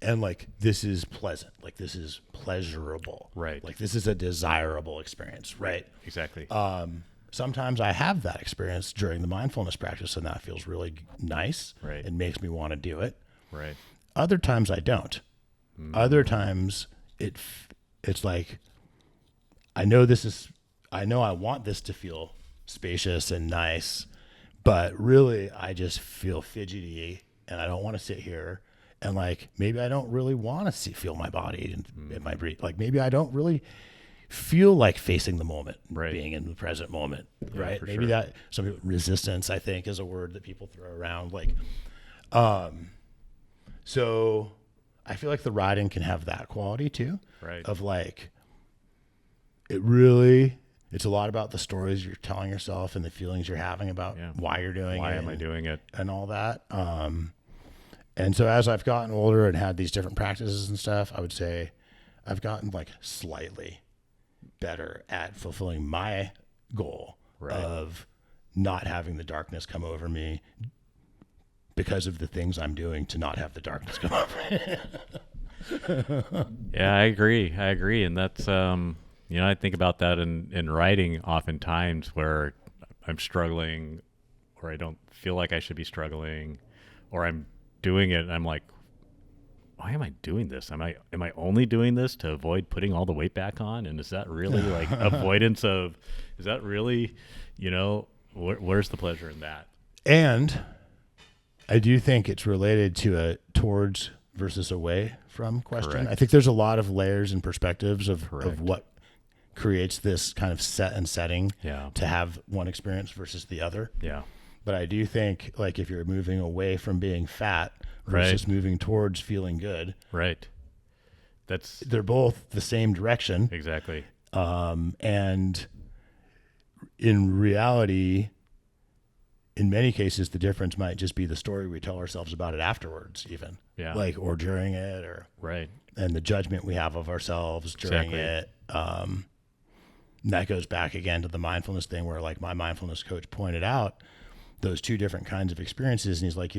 And like, this is pleasant. Like, this is pleasurable. Right. Like, this is a desirable experience. Right. Exactly. Sometimes I have that experience during the mindfulness practice, and that feels really nice. Right. It makes me want to do it. Right. Other times I don't. Other times it's like, I know I want this to feel spacious and nice, but really I just feel fidgety, and I don't want to sit here. And like, maybe I don't really want to feel my body and my breath. Like, maybe I don't really feel like facing the moment, being in the present moment. Yeah, right. Maybe sure. that resistance, I think, is a word that people throw around. Like, so I feel like the riding can have that quality too. Right. Of like, it's a lot about the stories you're telling yourself and the feelings you're having about why you're doing it. Why am I doing it? And all that. And so as I've gotten older and had these different practices and stuff, I would say I've gotten like slightly better at fulfilling my goal of not having the darkness come over me, because of the things I'm doing to not have the darkness come over me. Yeah, I agree. And that's, I think about that in writing oftentimes, where I'm struggling, or I don't feel like I should be struggling, or I'm doing it and I'm like, why am I doing this? Am I only doing this to avoid putting all the weight back on? And is that really like avoidance of, is that really, where's the pleasure in that? And I do think it's related to a towards versus away from question. Correct. I think there's a lot of layers and perspectives of Correct. what creates this kind of set and setting Yeah. to have one experience versus the other. Yeah. But I do think, like, if you're moving away from being fat versus moving towards feeling good, Right. they're both the same direction. Exactly. And in reality, in many cases, the difference might just be the story we tell ourselves about it afterwards, even. Yeah. Like, or during it, Right. and the judgment we have of ourselves during it. And that goes back again to the mindfulness thing, where like my mindfulness coach pointed out those two different kinds of experiences. And he's like,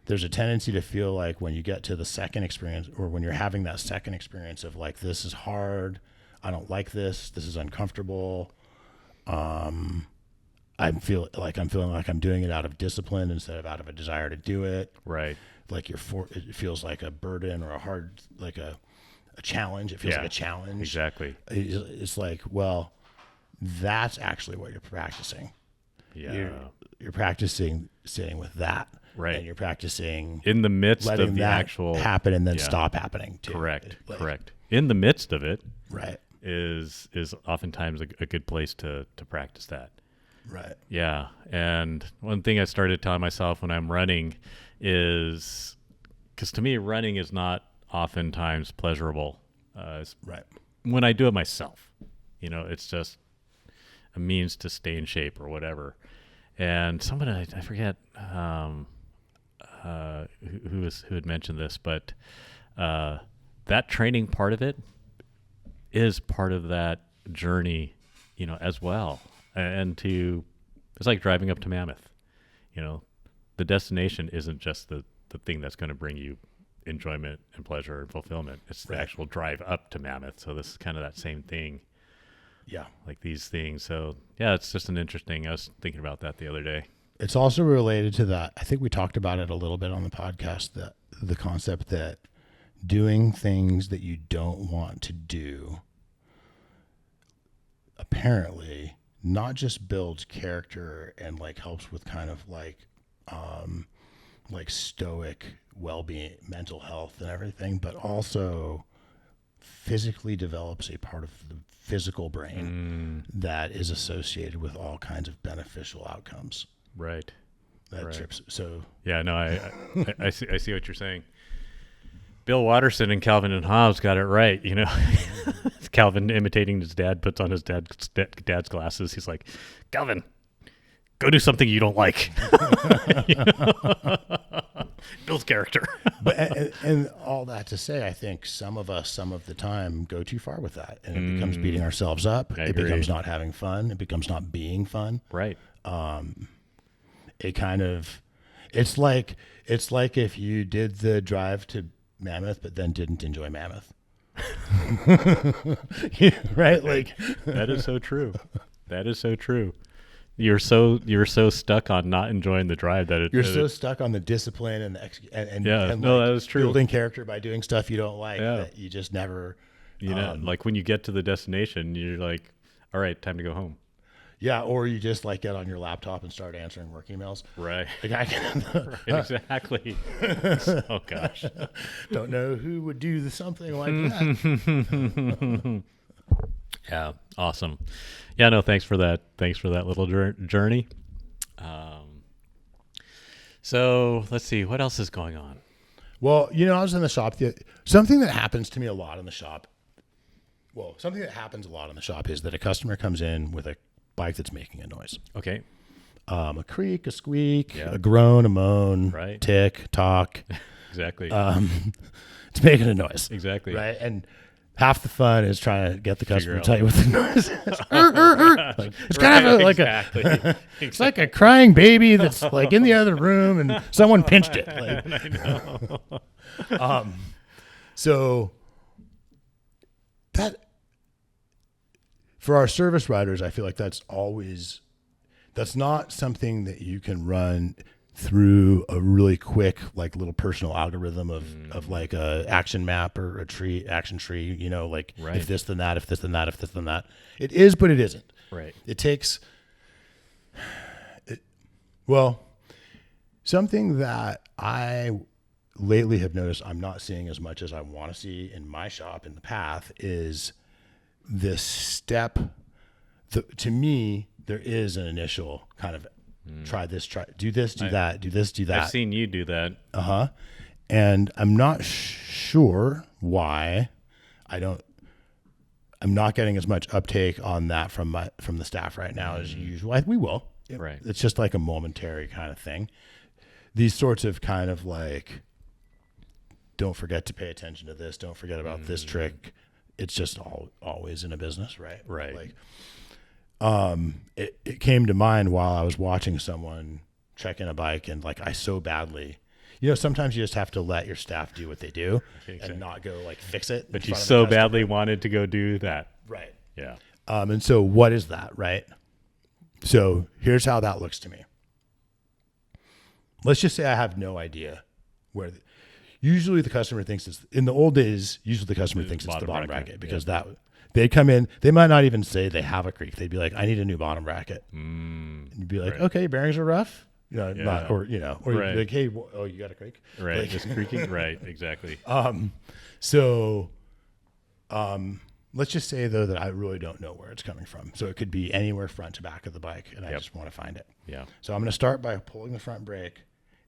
there's a tendency to feel like when you get to the second experience, or when you're having that second experience of like, this is hard, I don't like this is uncomfortable. I'm feeling like I'm doing it out of discipline instead of out of a desire to do it. Right. Like it feels like a burden or a hard, like a challenge. It feels like a challenge. Exactly. It's like, well, that's actually what you're practicing. Yeah. You're practicing sitting with that. Right. And you're practicing in the midst letting of the that actual happen and then yeah. stop happening too. Correct. Like, Correct. In the midst of it right. is oftentimes a good place to practice that. Right. Yeah. And one thing I started telling myself when I'm running is, because to me, running is not oftentimes pleasurable. Right. When I do it myself, it's just a means to stay in shape or whatever. And someone, I forget who had mentioned this, but that training part of it is part of that journey, as well. And it's like driving up to Mammoth. The destination isn't just the thing that's going to bring you enjoyment and pleasure and fulfillment. It's the actual drive up to Mammoth. So this is kind of that same thing. Yeah. Like these things. So yeah, it's just I was thinking about that the other day. It's also related to that. I think we talked about it a little bit on the podcast, that the concept that doing things that you don't want to do apparently not just builds character and like helps with kind of like stoic well-being, mental health and everything, but also physically develops a part of the physical brain that is associated with all kinds of beneficial outcomes. Right. That right. trips. So yeah, no, I see what you're saying. Bill Watterson and Calvin and Hobbes got it right. Calvin imitating his dad, puts on his dad's glasses. He's like, Calvin, go do something you don't like. Bill's character. But and all that to say, I think some of us, some of the time, go too far with that, and it becomes beating ourselves up. I It agree. becomes not having fun. It becomes not being fun. Right. It kind of, it's like if you did the drive to Mammoth, but then didn't enjoy Mammoth. Right? Like That is so true. That is so true. You're so stuck on not enjoying the drive that you're so stuck on the discipline and the and that is true. building character by doing stuff you don't like Yeah. that you just never. like when you get to the destination, you're like, all right, time to go home. Yeah, or you just like get on your laptop and start answering work emails. Right. Like I Right, exactly. Oh gosh. don't know who would do something like that. Yeah. Awesome. Yeah. No. Thanks for that. Thanks for that little journey. So let's see what else is going on. Well, I was in the shop. Something that happens to me a lot in the shop. Well, something that happens a lot in the shop is that a customer comes in with a bike that's making a noise. Okay. A creak, a squeak, Yeah. a groan, a moan, Right. tick, talk. Exactly. It's making a noise. Exactly. Right. And half the fun is trying to get the customer to out. tell you what the noise is. Like, it's kind of exactly. it's like a crying baby that's like in the other room and someone pinched it. Like, I know. so that for our service riders, I feel like that's not something that you can run through a really quick, like little personal algorithm of like a action map or action tree, like Right. if this, then that, if this, then that, if this, then that. It is, but it isn't. Right. It takes, something that I lately have noticed I'm not seeing as much as I want to see in my shop in the path is this step. To me, there is an initial kind of try this, do this, do that, do this, do that. I've seen you do that. And I'm not sure why I'm not getting as much uptake on that from the staff right now as usual. We will. Right. It's just like a momentary kind of thing. These sorts of kind of like, don't forget to pay attention to this. Don't forget about this trick. It's just always in a business, right? Right. Like, it came to mind while I was watching someone check in a bike, and like I so badly, sometimes you just have to let your staff do what they do and not go like fix it. But in you front of the so customer. badly wanted to go do that. Right. Yeah. And so what is that, right? So here's how that looks to me. Let's just say I have no idea where. Usually the customer thinks in the old days. Usually the customer thinks it's the bottom bracket because they'd come in. They might not even say they have a creak. They'd be like, "I need a new bottom bracket," and And you'd be like, Right. okay, your bearings are rough. Not, Yeah. or you'd Right. be like, hey, oh, you got a creak? Right. Like, Just creaking. Right. Exactly. so let's just say though that I really don't know where it's coming from. So it could be anywhere front to back of the bike, and I just want to find it. Yeah. So I'm going to start by pulling the front brake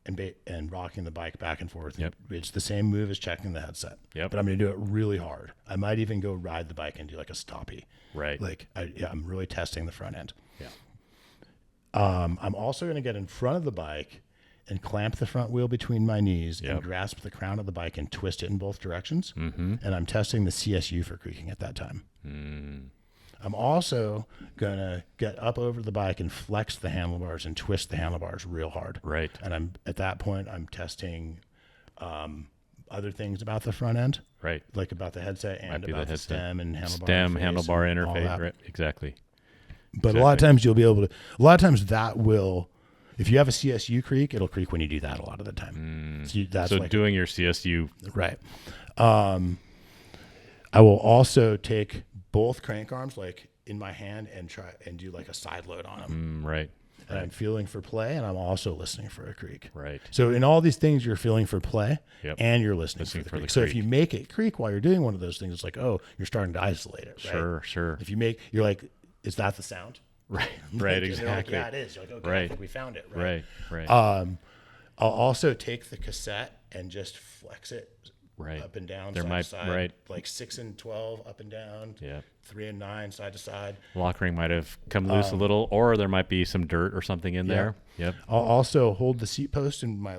and rocking the bike back and forth. Yep. It's the same move as checking the headset. Yep. But I'm going to do it really hard. I might even go ride the bike and do like a stoppie. Right. Like I'm really testing the front end. Yeah. I'm also going to get in front of the bike and clamp the front wheel between my knees Yep. and grasp the crown of the bike and twist it in both directions. Mm-hmm. And I'm testing the CSU for creaking at that time. Mm. I'm also going to get up over the bike and flex the handlebars and twist the handlebars real hard. Right. And at that point, I'm testing other things about the front end, Right. like about the headset and Might be about the the stem and handlebar Stem, interface handlebar and all interface. that. Right. Exactly. But a lot of times you'll be able to, a lot of times that will, if you have a CSU creak, it'll creak when you do that a lot of the time. So doing your CSU. Right. I will also take both crank arms like in my hand and try and do like a side load on them. Right. And I'm feeling for play, and I'm also listening for a creak. Right. So in all these things, you're feeling for play, Yep. and you're listening for the creak. So if you make it creak while you're doing one of those things, it's like, oh, you're starting to isolate it. Right? Sure. Sure. If you're like, is that the sound? Right. Right. And they're like, Exactly. yeah, it is. You're like, okay, I Right. think we found it. Right. Right. Right. I'll also take the cassette and just flex it Right. up and down, There side might- to side, right. like 6 and 12 up and down, Yeah. 3 and 9 side to side. Lock ring might have come loose a little, or there might be some dirt or something in there. Yep. I'll also hold the seat post in my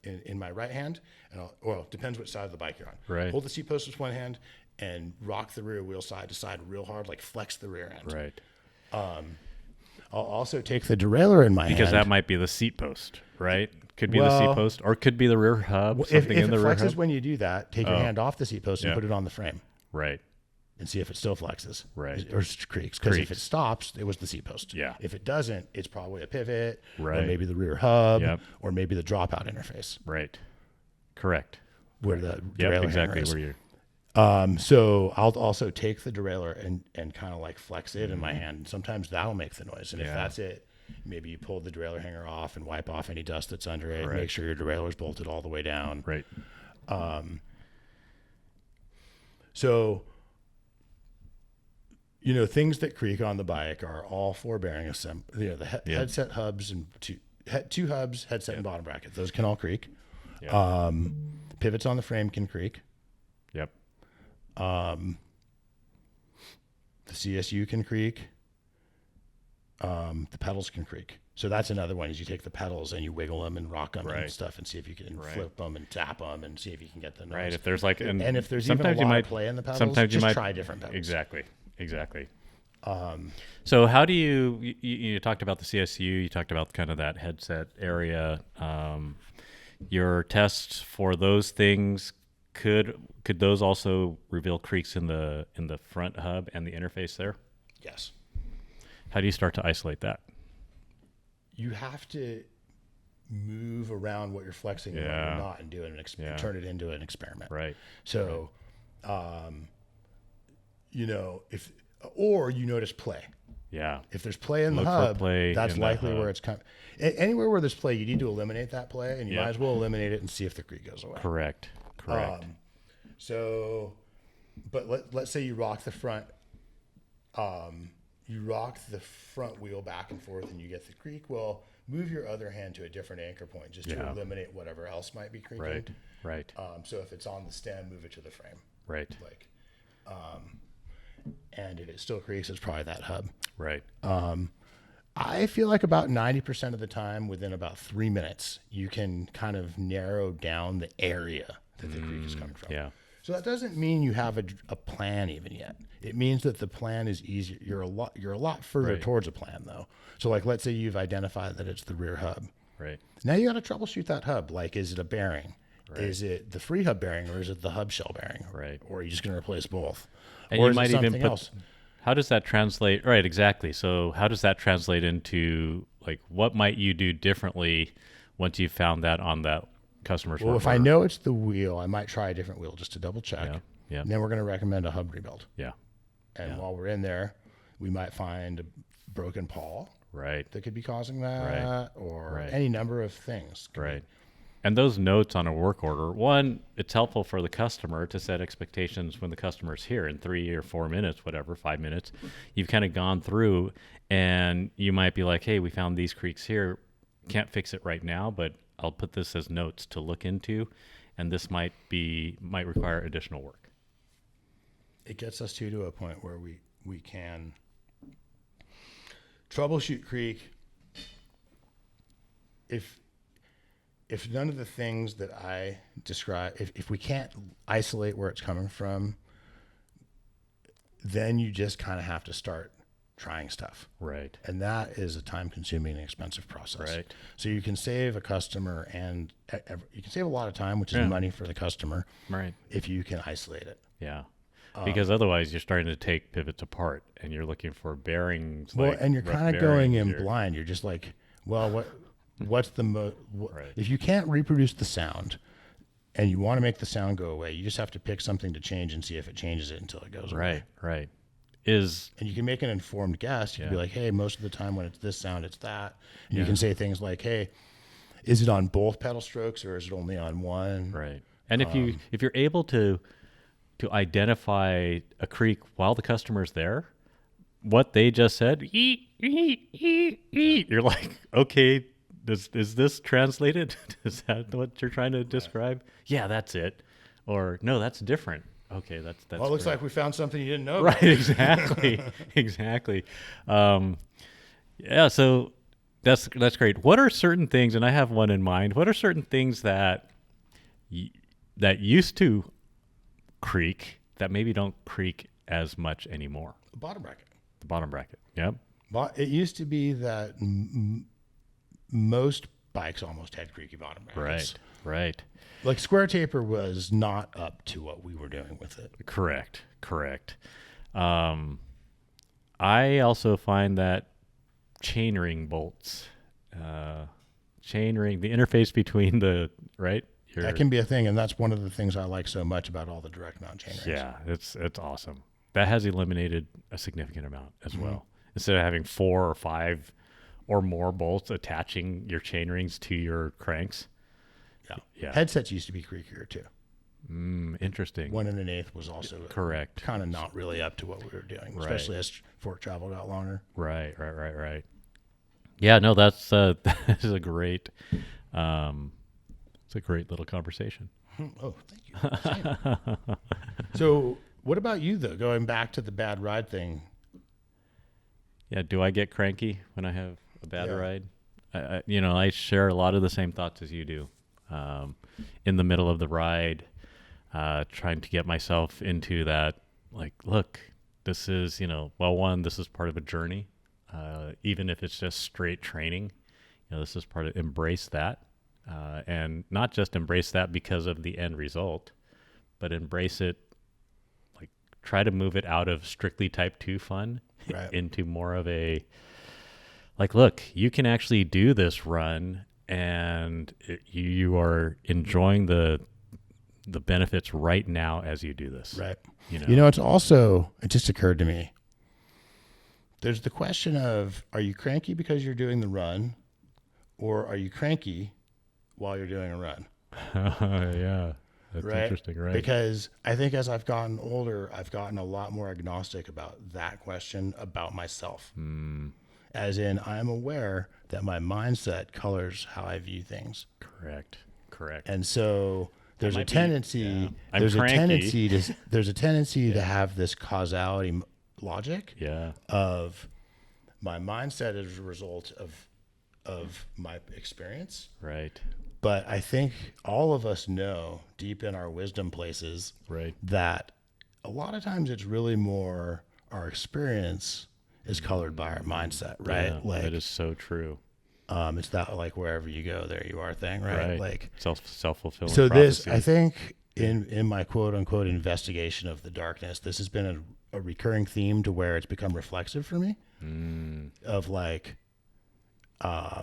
in my right hand, and well, it depends which side of the bike you're on. Right. Hold the seat post with one hand and rock the rear wheel side to side real hard, like flex the rear end. Right. I'll also take the derailleur in my hand. Because that might be the seat post, right? Could be the seat Well, post, or could be the rear hub. if Something in it the rear flexes hub. when you do that, take your hand off the seat post and Yeah. put it on the frame Right. and see if it still flexes. Right. Or creaks. Because if Creaks. it stops, it was the seat post. Yeah. If it doesn't, it's probably a pivot, Right. or maybe the rear hub, Yep. or maybe the dropout interface Right. Correct. where the Yep. derailleur Exactly. hanger is. Where you're. So I'll also take the derailleur and kind of like flex it in my hand. Sometimes that'll make the noise. And if Yeah. that's it, maybe you pull the derailleur hanger off and wipe off any dust that's under it. Right. Make sure your derailleur's bolted all the way down. Right. So, things that creak on the bike are all 4 bearing assembly. The headset hubs and two hubs, headset and bottom bracket. Those can all creak. Yeah. Pivots on the frame can creak. Yep. The CSU can creak. The pedals can creak. So that's another one is you take the pedals and you wiggle them and rock them Right. and stuff and see if you can Right. flip them and tap them and see if you can get the noise. Right. If there's like, and if there's even a sometimes you lot might of play in the pedals, sometimes you just might try different pedals. Exactly. So how do you talked about the CSU, you talked about kind of that headset area. Your tests for those things, could those also reveal creaks in the front hub and the interface there? Yes. How do you start to isolate that? You have to move around what you're flexing and what Yeah. you're not and do it turn it into an experiment. Right. So, or you notice play. Yeah. If there's play in Look the for hub, play that's in the likely hub. where it's coming. Anywhere where there's play, you need to eliminate that play, and you Yep. might as well eliminate it and see if the creak goes away. Correct. So, but let's say you rock the front, wheel back and forth, and you get the creak. Well, move your other hand to a different anchor point just to Yeah. eliminate whatever else might be creaking. Right. Right. So if it's on the stem, move it to the frame. Right. And if it still creaks, it's probably that hub. Right. I feel like about 90% of the time, within about 3 minutes, you can kind of narrow down the area that the creak is coming from. Yeah. So that doesn't mean you have a plan even yet. It means that the plan is easier. You're a lot further Right. towards a plan though. So like, let's say you've identified that it's the rear hub. Right. Now you got to troubleshoot that hub. Like, is it a bearing? Right. Is it the free hub bearing or is it the hub shell bearing? Right. Or are you just going to replace both? And or you is might it even something put. else? How does that translate? Right. Exactly. So how does that translate into like what might you do differently once you found that on that customer's Well, work if I order? know it's the wheel, I might try a different wheel just to double check. Yeah. Yeah. And then we're going to recommend a hub rebuild. Yeah. And while we're in there, we might find a broken pawl Right. that could be causing that, or Right. any number of things. Right. And those notes on a work order, one, it's helpful for the customer to set expectations when the customer's here in 3 or 4 minutes, whatever, 5 minutes. You've kind of gone through and you might be like, hey, we found these creaks here. Can't fix it right now, but I'll put this as notes to look into. And this might require additional work. It gets us to a point where we can troubleshoot Creak if none of the things that I describe, if we can't isolate where it's coming from, then you just kind of have to start trying stuff. Right. And that is a time-consuming and expensive process. Right. So you can save a customer, and you can save a lot of time, which is money for the customer, Right. if you can isolate it. Yeah. Because otherwise you're starting to take pivots apart and you're looking for bearings. Well, like and you're rough kind of going in bearings or- blind. You're just like, well, what's the Right. if you can't reproduce the sound and you want to make the sound go away, you just have to pick something to change and see if it changes it until it goes away. Right. And you can make an informed guess. You can be like, hey, most of the time when it's this sound, it's that. And you can say things like, hey, is it on both pedal strokes or is it only on one? Right. And if you're able to identify a creak while the customer's there, what they just said, you're like, okay, is this translated? Is that what you're trying to describe? Yeah, that's it. Or no, that's different. Okay, that's Well, it looks great. like we found something you didn't know Right, about. exactly. Exactly. Yeah, so that's great. What are certain things, and I have one in mind, what are certain things that that used to creak that maybe don't creak as much anymore? The bottom bracket. The bottom bracket. Yep. But it used to be that most bikes almost had creaky bottom brackets. Right. Like Square Taper was not up to what we were doing with it. Correct. I also find that chainring bolts, chainring, the interface between the, right? That can be a thing, and that's one of the things I like so much about all the direct mount chain rings. Yeah, it's awesome. That has eliminated a significant amount as well. Instead of having 4 or 5 or more bolts attaching your chain rings to your cranks. Yeah. Headsets used to be creakier too. Interesting. 1 1/8 was also Correct. kind of not really up to what we were doing, especially as fork travel got longer. Right. Yeah, no, that's that is a great it's a great little conversation. Oh, thank you. So what about you though? Going back to the bad ride thing. Yeah, do I get cranky when I have a bad Yeah. ride? I share a lot of the same thoughts as you do. In the middle of the ride, trying to get myself into that, like, look, this is, one, this is part of a journey. Even if it's just straight training, this is part of, embrace that. And not just embrace that because of the end result, but embrace it, like, try to move it out of strictly type 2 fun into more of a, like, look, you can actually do this run and you are enjoying the benefits right now as you do this. Right. It just occurred to me. There's the question of, are you cranky because you're doing the run, or are you cranky while you're doing a run? Yeah. That's interesting, right? Because I think as I've gotten older, I've gotten a lot more agnostic about that question about myself. As in, I'm aware that my mindset colors how I view things. Correct. And so there's a might be- tendency. yeah. I'm There's a cranky. tendency to. There's a tendency to have this causality logic. Yeah. Of my mindset as a result of my experience. Right. But I think all of us know deep in our wisdom places that a lot of times it's really more our experience is colored by our mindset, right? Yeah, that is so true. It's that, like, wherever you go, there you are thing, right? Like self-fulfilling so prophecy. this, I think in my quote unquote investigation of the darkness, this has been a recurring theme to where it's become reflexive for me of like, I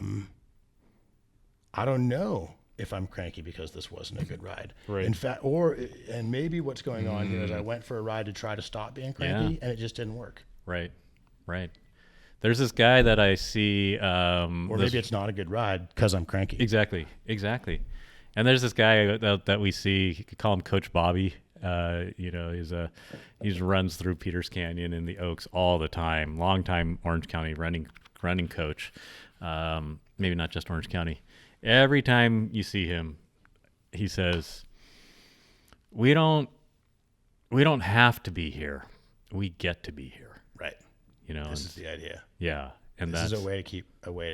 don't know if I'm cranky because this wasn't a good ride. Right. In fact, and maybe what's going on here is I went for a ride to try to stop being cranky and it just didn't work. Right. There's this guy that I see. Or maybe it's not a good ride because I'm cranky. Exactly. And there's this guy that we see. You could call him Coach Bobby. He's runs through Peters Canyon and the Oaks all the time. Longtime Orange County running coach. Maybe not just Orange County. Every time you see him, he says, "We don't have to be here. We get to be here." Right. This is the idea. Yeah. And this is a way to keep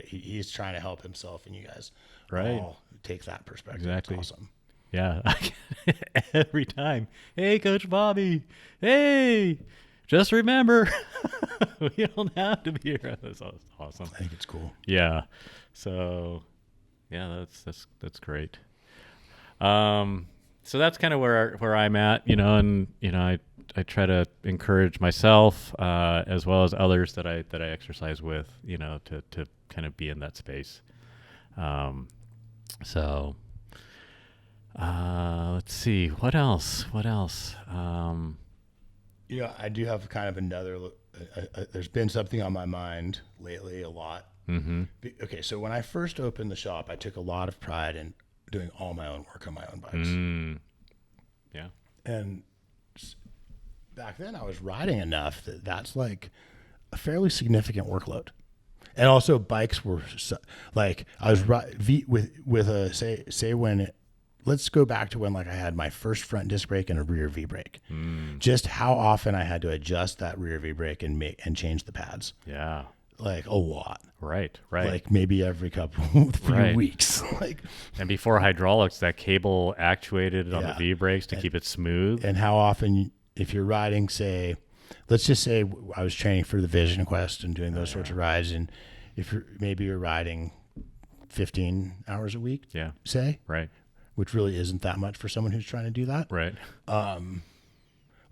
he's trying to help himself, and you guys all take that perspective. Exactly. It's awesome. Yeah. Every time. Hey, Coach Bobby. Hey, just remember, we don't have to be here. That's awesome. I think it's cool. Yeah. So, yeah, that's great. So that's kind of where I'm at, and I try to encourage myself as well as others that I exercise with, to kind of be in that space. So let's see, what else? I do have kind of another. There's been something on my mind lately a lot. Mm-hmm. Okay, so when I first opened the shop, I took a lot of pride in doing all my own work on my own bikes. Yeah. And back then I was riding enough that's like a fairly significant workload. And also bikes were like, I was with a, say when, let's go back to when like I had my first front disc brake and a rear V brake. Just how often I had to adjust that rear V brake and change the pads. Yeah. Like a lot. Right. Like maybe every few weeks. And before hydraulics, that cable actuated on the V brakes to keep it smooth. And how often, if you're riding, say, let's just say I was training for the Vision Quest and doing those sorts of rides, and if you're riding 15 hours a week, say, right, which really isn't that much for someone who's trying to do that, right.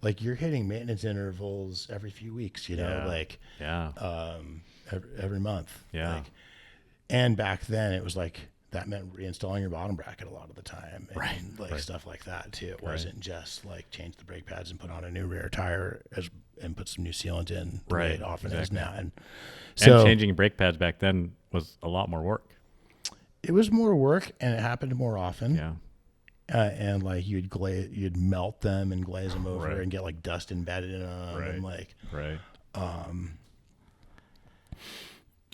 Like you're hitting maintenance intervals every few weeks, every month. And back then it was like, that meant reinstalling your bottom bracket a lot of the time. And stuff like that too. It wasn't just like change the brake pads and put on a new rear tire and put some new sealant in the way it often is now. And changing brake pads back then was a lot more work. It was more work and it happened more often. Yeah. And like you'd melt them and glaze them over and get like dust embedded in them and like,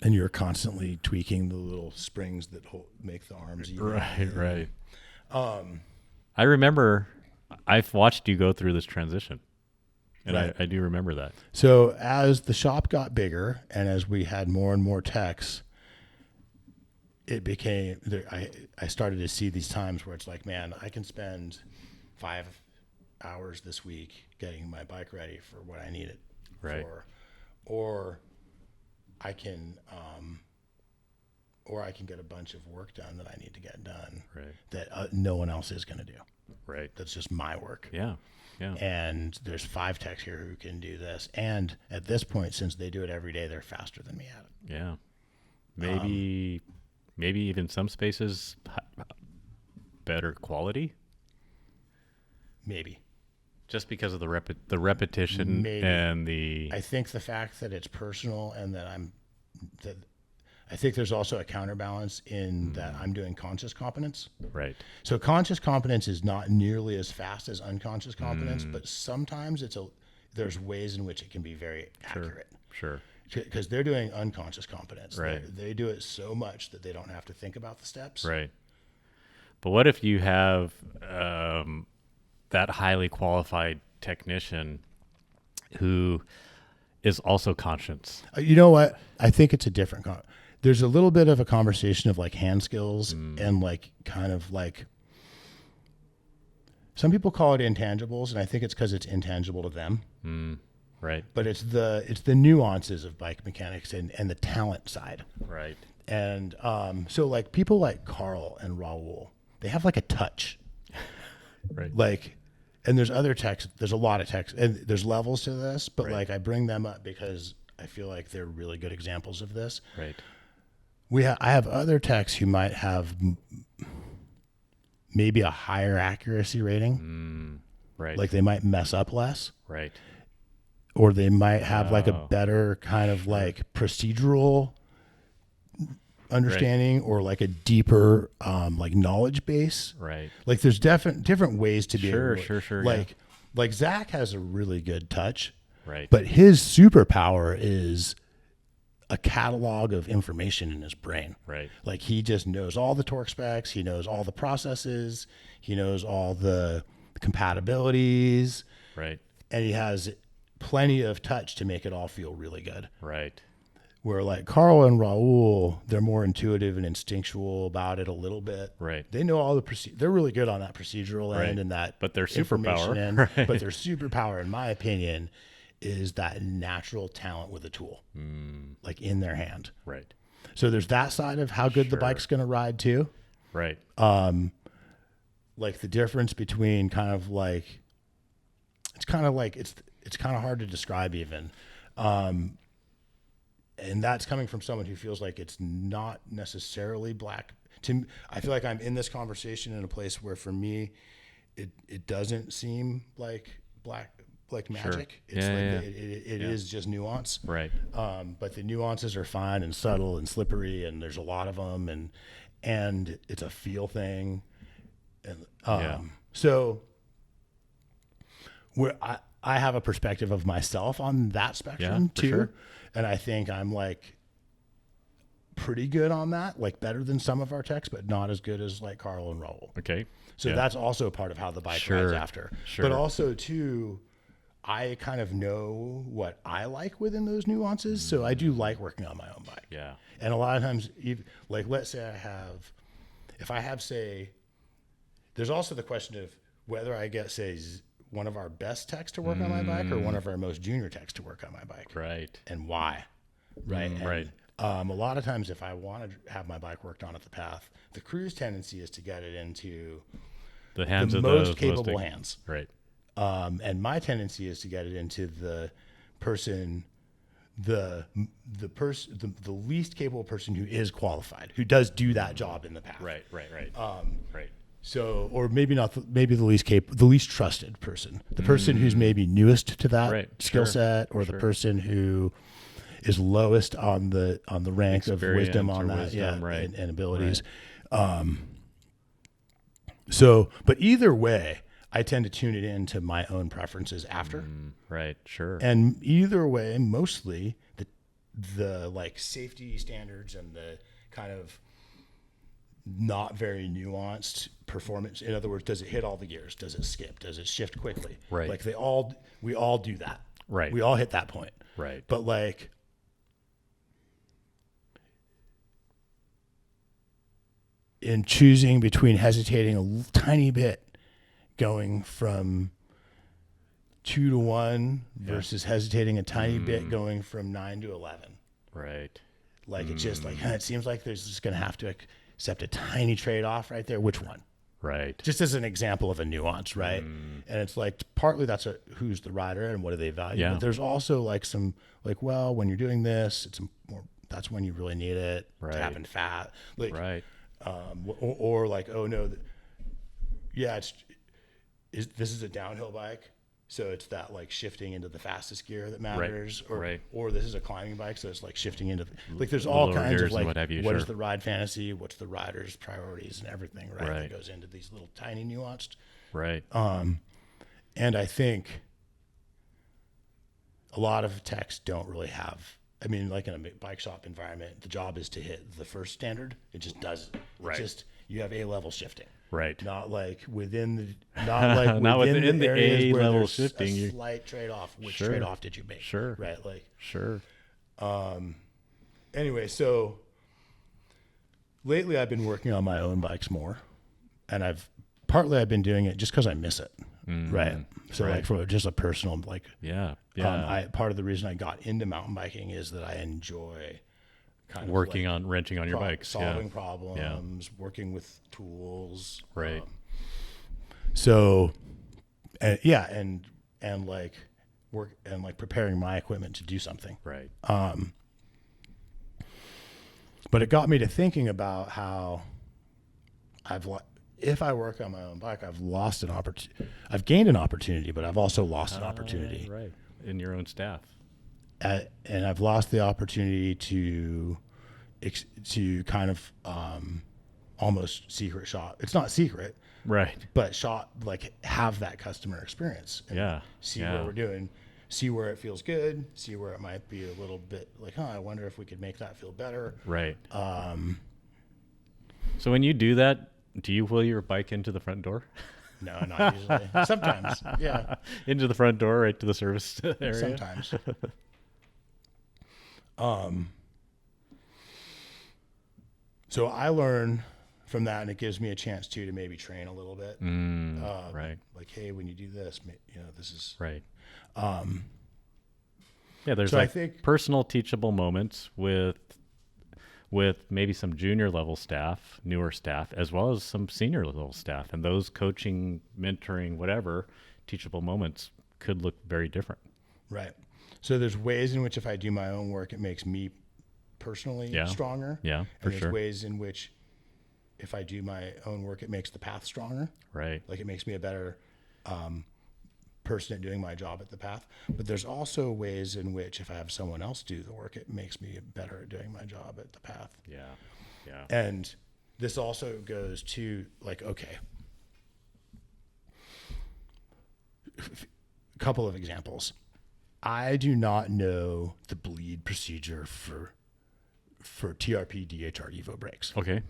and you're constantly tweaking the little springs that make the arms even. Right. I remember I've watched you go through this transition, and I do remember that. So as the shop got bigger and as we had more and more techs, it became, I started to see these times where it's like, man, I can spend 5 hours this week getting my bike ready for what I need it for, or I can get a bunch of work done that I need to get done that no one else is going to do. Right. That's just my work. Yeah. And there's 5 techs here who can do this. And at this point, since they do it every day, they're faster than me at it. Yeah. Maybe even some spaces better quality. Maybe. Just because of the repetition and the. I think the fact that it's personal and that I think there's also a counterbalance in that I'm doing conscious competence. Right. So conscious competence is not nearly as fast as unconscious competence, but sometimes there's ways in which it can be very accurate. Sure. Because they're doing unconscious competence. Right. They do it so much that they don't have to think about the steps. Right. But what if you have that highly qualified technician who is also conscious? You know what? I think it's a different there's a little bit of a conversation of like hand skills and like kind of like some people call it intangibles, and I think it's because it's intangible to them. Right. But it's the nuances of bike mechanics and the talent side. Right. And so like people like Carl and Raul, they have like a touch. Right. Like, and there's other techs, there's a lot of techs, and there's levels to this, but like I bring them up because I feel like they're really good examples of this. Right. I have other techs who might have maybe a higher accuracy rating. Right. Like they might mess up less. Right. or they might have like a Oh. better kind of like procedural understanding or like a deeper like knowledge base. Right. Like there's different ways to be Sure, able to, sure, like Zach has a really good touch, Right. but his superpower is a catalog of information in his brain. Right. Like he just knows all the torque specs, he knows all the processes, he knows all the compatibilities, Right. and he has plenty of touch to make it all feel really good. Right. Where like Carl and Raul, they're more intuitive and instinctual about it a little bit. Right. They know all the they're really good on that procedural Right. end and that But their information superpower, end. right. But their superpower, in my opinion, is that natural talent with a tool, like in their hand. Right. So there's that side of how good the Sure. bike's going to ride too. Right. Like the difference between kind of like, it's kind of hard to describe even. And that's coming from someone who feels like it's not necessarily black. I feel like I'm in this conversation in a place where for me, it doesn't seem like black, like magic. It's Yeah, like yeah, it is just nuance. Right. But the nuances are fine and subtle and slippery, and there's a lot of them, and it's a feel thing. And so where I have a perspective of myself on that spectrum for too. sure. And I think I'm like pretty good on that, like better than some of our techs, but not as good as like Carl and Raul. Okay. So Yeah. that's also part of how the bike Sure. rides after. Sure. But also too, I kind of know what I like within those nuances. So I do like working on my own bike. Yeah. And a lot of times, like let's say if I have, say, there's also the question of whether I get, say, one of our best techs to work on my bike or one of our most junior techs to work on my bike. Right. And why. Right. And, right. A lot of times if I want to have my bike worked on at the path, the crew's tendency is to get it into The hands the of most those capable hands. Right. And my tendency is to get it into the person, the least capable person who is qualified, who does do that job in the path. Right. Right. Right. Right. So, or maybe not, maybe the least trusted person, the person who's maybe newest to that Right. skill Sure. set, or the person who is lowest on the rank of wisdom on that, right. and abilities. So, but either way, I tend to tune it into my own preferences after. Right. Sure. And either way, mostly the like safety standards and the kind of not very nuanced performance. In other words, does it hit all the gears? Does it skip? Does it shift quickly? Right. Like we all do that. Right. We all hit that point. Right. But like, in choosing between hesitating a tiny bit, going from 2 to 1 versus hesitating a tiny bit, going from 9 to 11. Right. Like it's just like, it seems like there's just going to have to accept a tiny trade-off right there. Which one? Right. Just as an example of a nuance, right? And it's like partly that's who's the rider and what do they value. Yeah. But there's also like some like, well, when you're doing this, it's more, that's when you really need it. Right. It's having fat, like, Right. or like, oh no, yeah, this is a downhill bike, so it's that like shifting into the fastest gear that matters, or this is a climbing bike, so it's like shifting into like there's all lower kinds of gears like and what have you, what is sure. the ride fantasy, what's the rider's priorities and everything, right? Right. That goes into these little tiny nuanced. Right. And I think a lot of techs don't really have. I mean, like in a bike shop environment, the job is to hit the first standard. It just does. Right. Just you have A-level shifting. Right. Not like within the, not like Not within the areas where A-level there's shifting, a you- slight trade-off. Which Sure. trade-off did you make? Sure. Right. Like Sure. anyway, so lately I've been working on my own bikes more, and I've been doing it just because I miss it. Right. So Right. like for just a personal like. Yeah. Yeah. Part of the reason I got into mountain biking is that I enjoy kind Working of like on wrenching on your bikes. solving Yeah. problems, working with tools. Right. So, and like work and like preparing my equipment to do something. Right. But it got me to thinking about how if I work on my own bike, I've lost an opportunity. I've gained an opportunity, but I've also lost an opportunity. Right. in your own staff. And I've lost the opportunity to kind of almost secret shop. It's not secret, Right. but shop, like, have that customer experience and Yeah. see what we're doing, see where it feels good, see where it might be a little bit like, I wonder if we could make that feel better. Right. So when you do that, do you wheel your bike into the front door? No, not usually. Sometimes, yeah. Into the front door, right to the service area? Sometimes. So I learn from that, and it gives me a chance to maybe train a little bit. Right. Like, hey, when you do this, this is Right. Yeah, there's so I like think- personal teachable moments with maybe some junior level staff, newer staff, as well as some senior level staff. And those coaching, mentoring, whatever, teachable moments could look very different. right. So there's ways in which if I do my own work, it makes me personally stronger. Yeah, for And there's sure. ways in which if I do my own work, it makes the path stronger. Right. Like, it makes me a better person at doing my job at the path. But there's also ways in which if I have someone else do the work, it makes me better at doing my job at the path. Yeah. Yeah. And this also goes to, like, okay, a couple of examples. I do not know the bleed procedure for TRP DHR Evo brakes. Okay.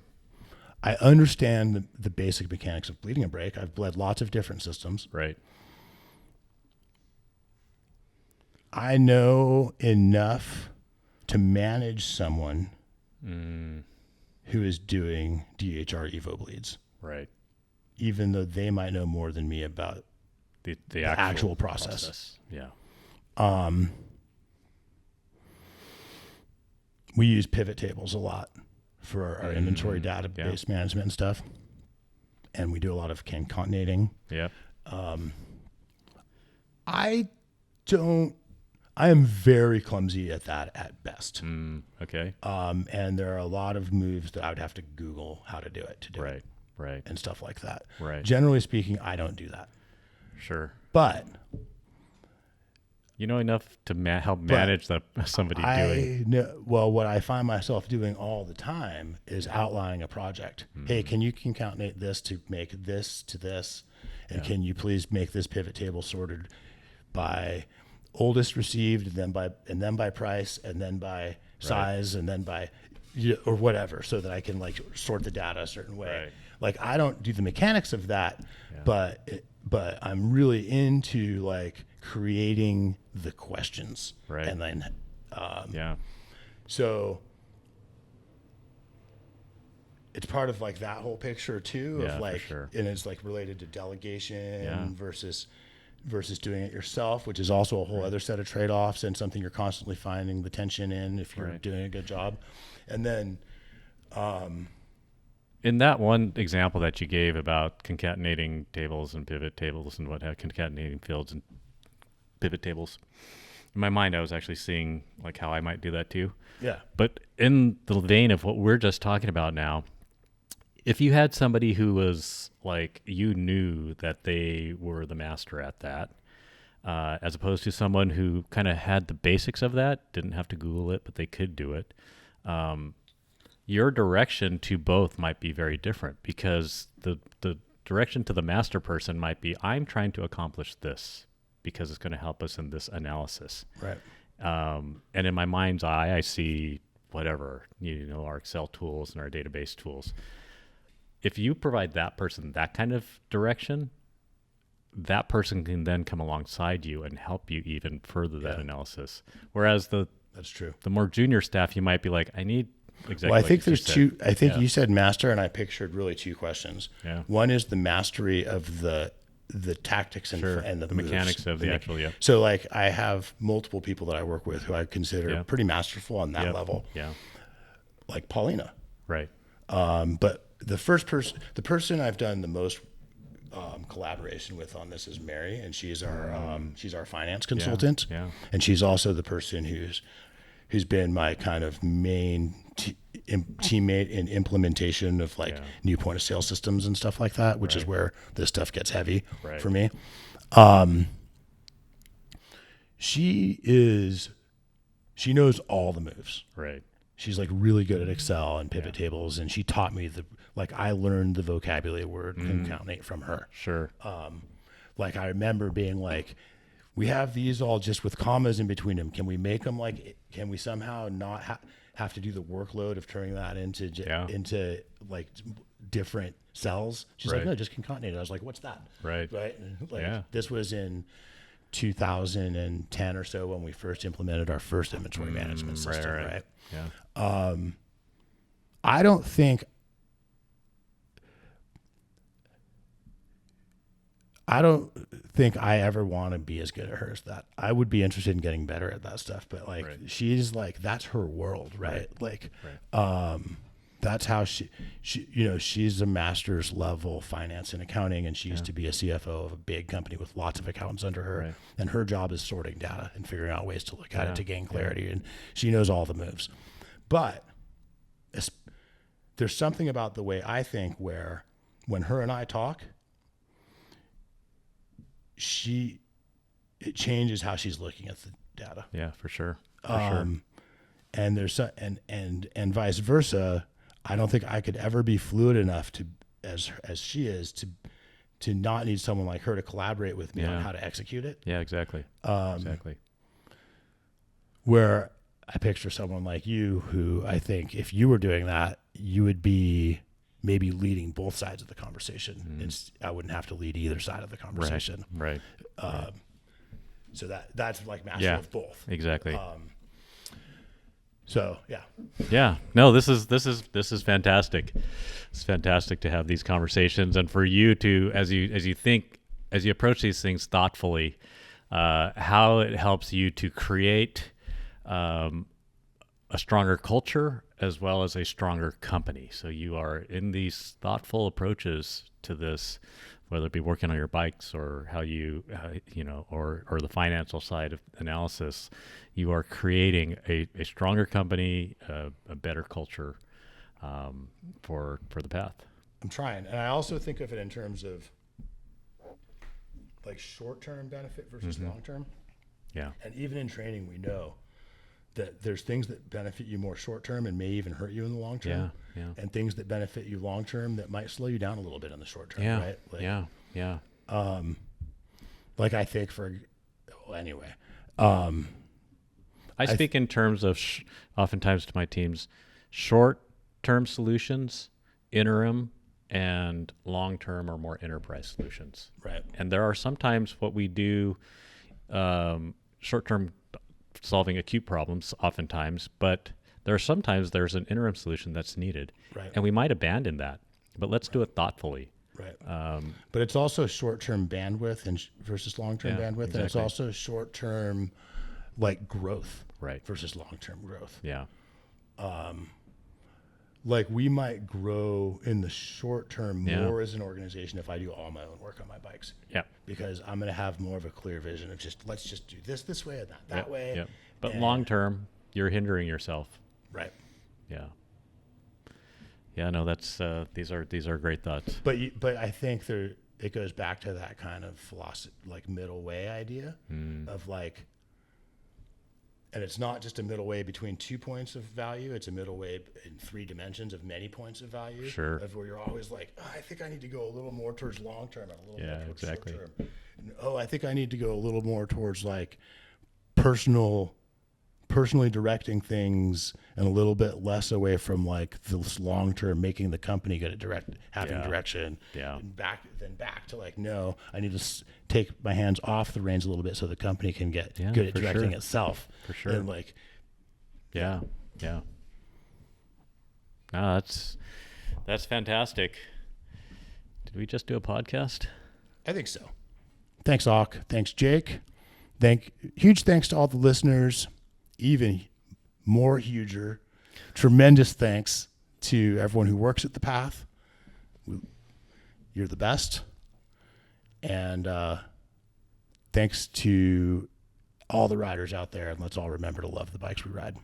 I understand the basic mechanics of bleeding a brake. I've bled lots of different systems. Right. I know enough to manage someone who is doing DHR Evo bleeds, Right. even though they might know more than me about The actual process. Yeah. We use pivot tables a lot for our inventory database management and stuff. And we do a lot of concatenating. Yeah. I am very clumsy at that at best. Okay. And there are a lot of moves that I would have to Google how to do it to do Right. it Right. and stuff like that. Right. Generally speaking, I don't do that. Sure. But You know enough to help manage somebody doing. well, what I find myself doing all the time is outlining a project. Hey, can you concatenate this to make this to this? And can you please make this pivot table sorted by oldest received, and then by price, and then by size, and then by or whatever, so that I can, like, sort the data a certain way. Right. Like, I don't do the mechanics of that, but I'm really into, like, creating the questions. Right. And then, So it's part of, like, that whole picture too, Yeah, of, like, for sure. and it's, like, related to delegation versus doing it yourself, which is also a whole other set of trade-offs and something you're constantly finding the tension in if you're doing a good job. And then, in that one example that you gave about concatenating tables and pivot tables and concatenating fields and pivot tables, in my mind, I was actually seeing, like, how I might do that too. yeah, But in the vein of what we're just talking about now, if you had somebody who was like, you knew that they were the master at that, as opposed to someone who kind of had the basics of that, didn't have to Google it, but they could do it, your direction to both might be very different, because the direction to the master person might be, I'm trying to accomplish this because it's going to help us in this analysis. right, And in my mind's eye, I see whatever, our Excel tools and our database tools. If you provide that person that kind of direction, that person can then come alongside you and help you even further that analysis. Whereas that's true. the more junior staff, you might be like, I need exactly. Well, I like think you there's said. two. I think you said master, and I pictured really two questions. Yeah. One is the mastery of the tactics and the moves. Mechanics of the actual. So, like, I have multiple people that I work with who I consider pretty masterful on that level. Yeah. Like Paulina. Right. But the person I've done the most collaboration with on this is Mary, and she's our finance consultant. Yeah. And she's also the person who's been my kind of main teammate in implementation of, like, new point of sale systems and stuff like that, which is where this stuff gets heavy for me. she knows all the moves. Right. She's like really good at Excel and pivot tables, and she taught me I learned the vocabulary word concatenate from her. Sure. Like I remember being like, we have these all just with commas in between them. Can we make them can we somehow not have to do the workload of turning that into like different cells? She's like, no, just concatenate. I was like, what's that? Right. Right. This was in 2010 or so when we first implemented our first inventory management system. Right. Yeah. I don't think I ever want to be as good at her as that. I would be interested in getting better at that stuff, but she's like, that's her world, right? That's how she she's a master's level finance and accounting, and she used to be a CFO of a big company with lots of accountants under her, and her job is sorting data and figuring out ways to look at it to gain clarity, and she knows all the moves. But there's something about the way I think where when her and I talk, it changes how she's looking at the data. Yeah, for sure. And there's and vice versa. I don't think I could ever be fluid enough as she is to not need someone like her to collaborate with me on how to execute it. Yeah, exactly. Exactly. Where I picture someone like you who I think if you were doing that, you would be maybe leading both sides of the conversation. And I wouldn't have to lead either side of the conversation. Right. So that's like master of both. Exactly. So yeah. Yeah. No, this is fantastic. It's fantastic to have these conversations, and for you to, as you approach these things thoughtfully, how it helps you to create a stronger culture as well as a stronger company. So you are in these thoughtful approaches to this, whether it be working on your bikes or how you or the financial side of analysis, you are creating a stronger company, a better culture for the path. I'm trying. And I also think of it in terms of like short-term benefit versus long-term. Yeah. And even in training, we know that there's things that benefit you more short-term and may even hurt you in the long term. Yeah. And things that benefit you long-term that might slow you down a little bit in the short term. Yeah. Right? Yeah. Like I think anyway. I speak in terms of oftentimes to my teams, short-term solutions, interim, and long-term or more enterprise solutions. Right. And there are sometimes what we do, short-term solving acute problems oftentimes, but there's an interim solution that's needed. Right. And we might abandon that, but let's do it thoughtfully. Right. But it's also short-term bandwidth versus long-term bandwidth. Exactly. And it's also short-term like growth Right. versus long-term growth. Yeah. Like we might grow in the short term more as an organization if I do all my own work on my bikes. Yeah. Because I'm going to have more of a clear vision of let's just do this way and that way. Yeah. But long term, you're hindering yourself. Right. Yeah. Yeah. No, that's these are great thoughts. But I think it goes back to that kind of philosophy, like middle way idea of like. And it's not just a middle way between 2 points of value. It's a middle way in 3 dimensions of many points of value. Sure. Of where you're always like, I think I need to go a little more towards long term and a little more towards exactly. short term. And, I think I need to go a little more towards like personally directing things and a little bit less away from like this long term making the company good at having direction. Yeah. And back to like, no, I need to take my hands off the reins a little bit so the company can get good at directing itself. For sure. And like, yeah. No, that's fantastic. Did we just do a podcast? I think so. Thanks, Auk. Thanks, Jake. Huge thanks to all the listeners. Even more huger, tremendous thanks to everyone who works at the Path. You're the best. And thanks to all the riders out there. And let's all remember to love the bikes we ride.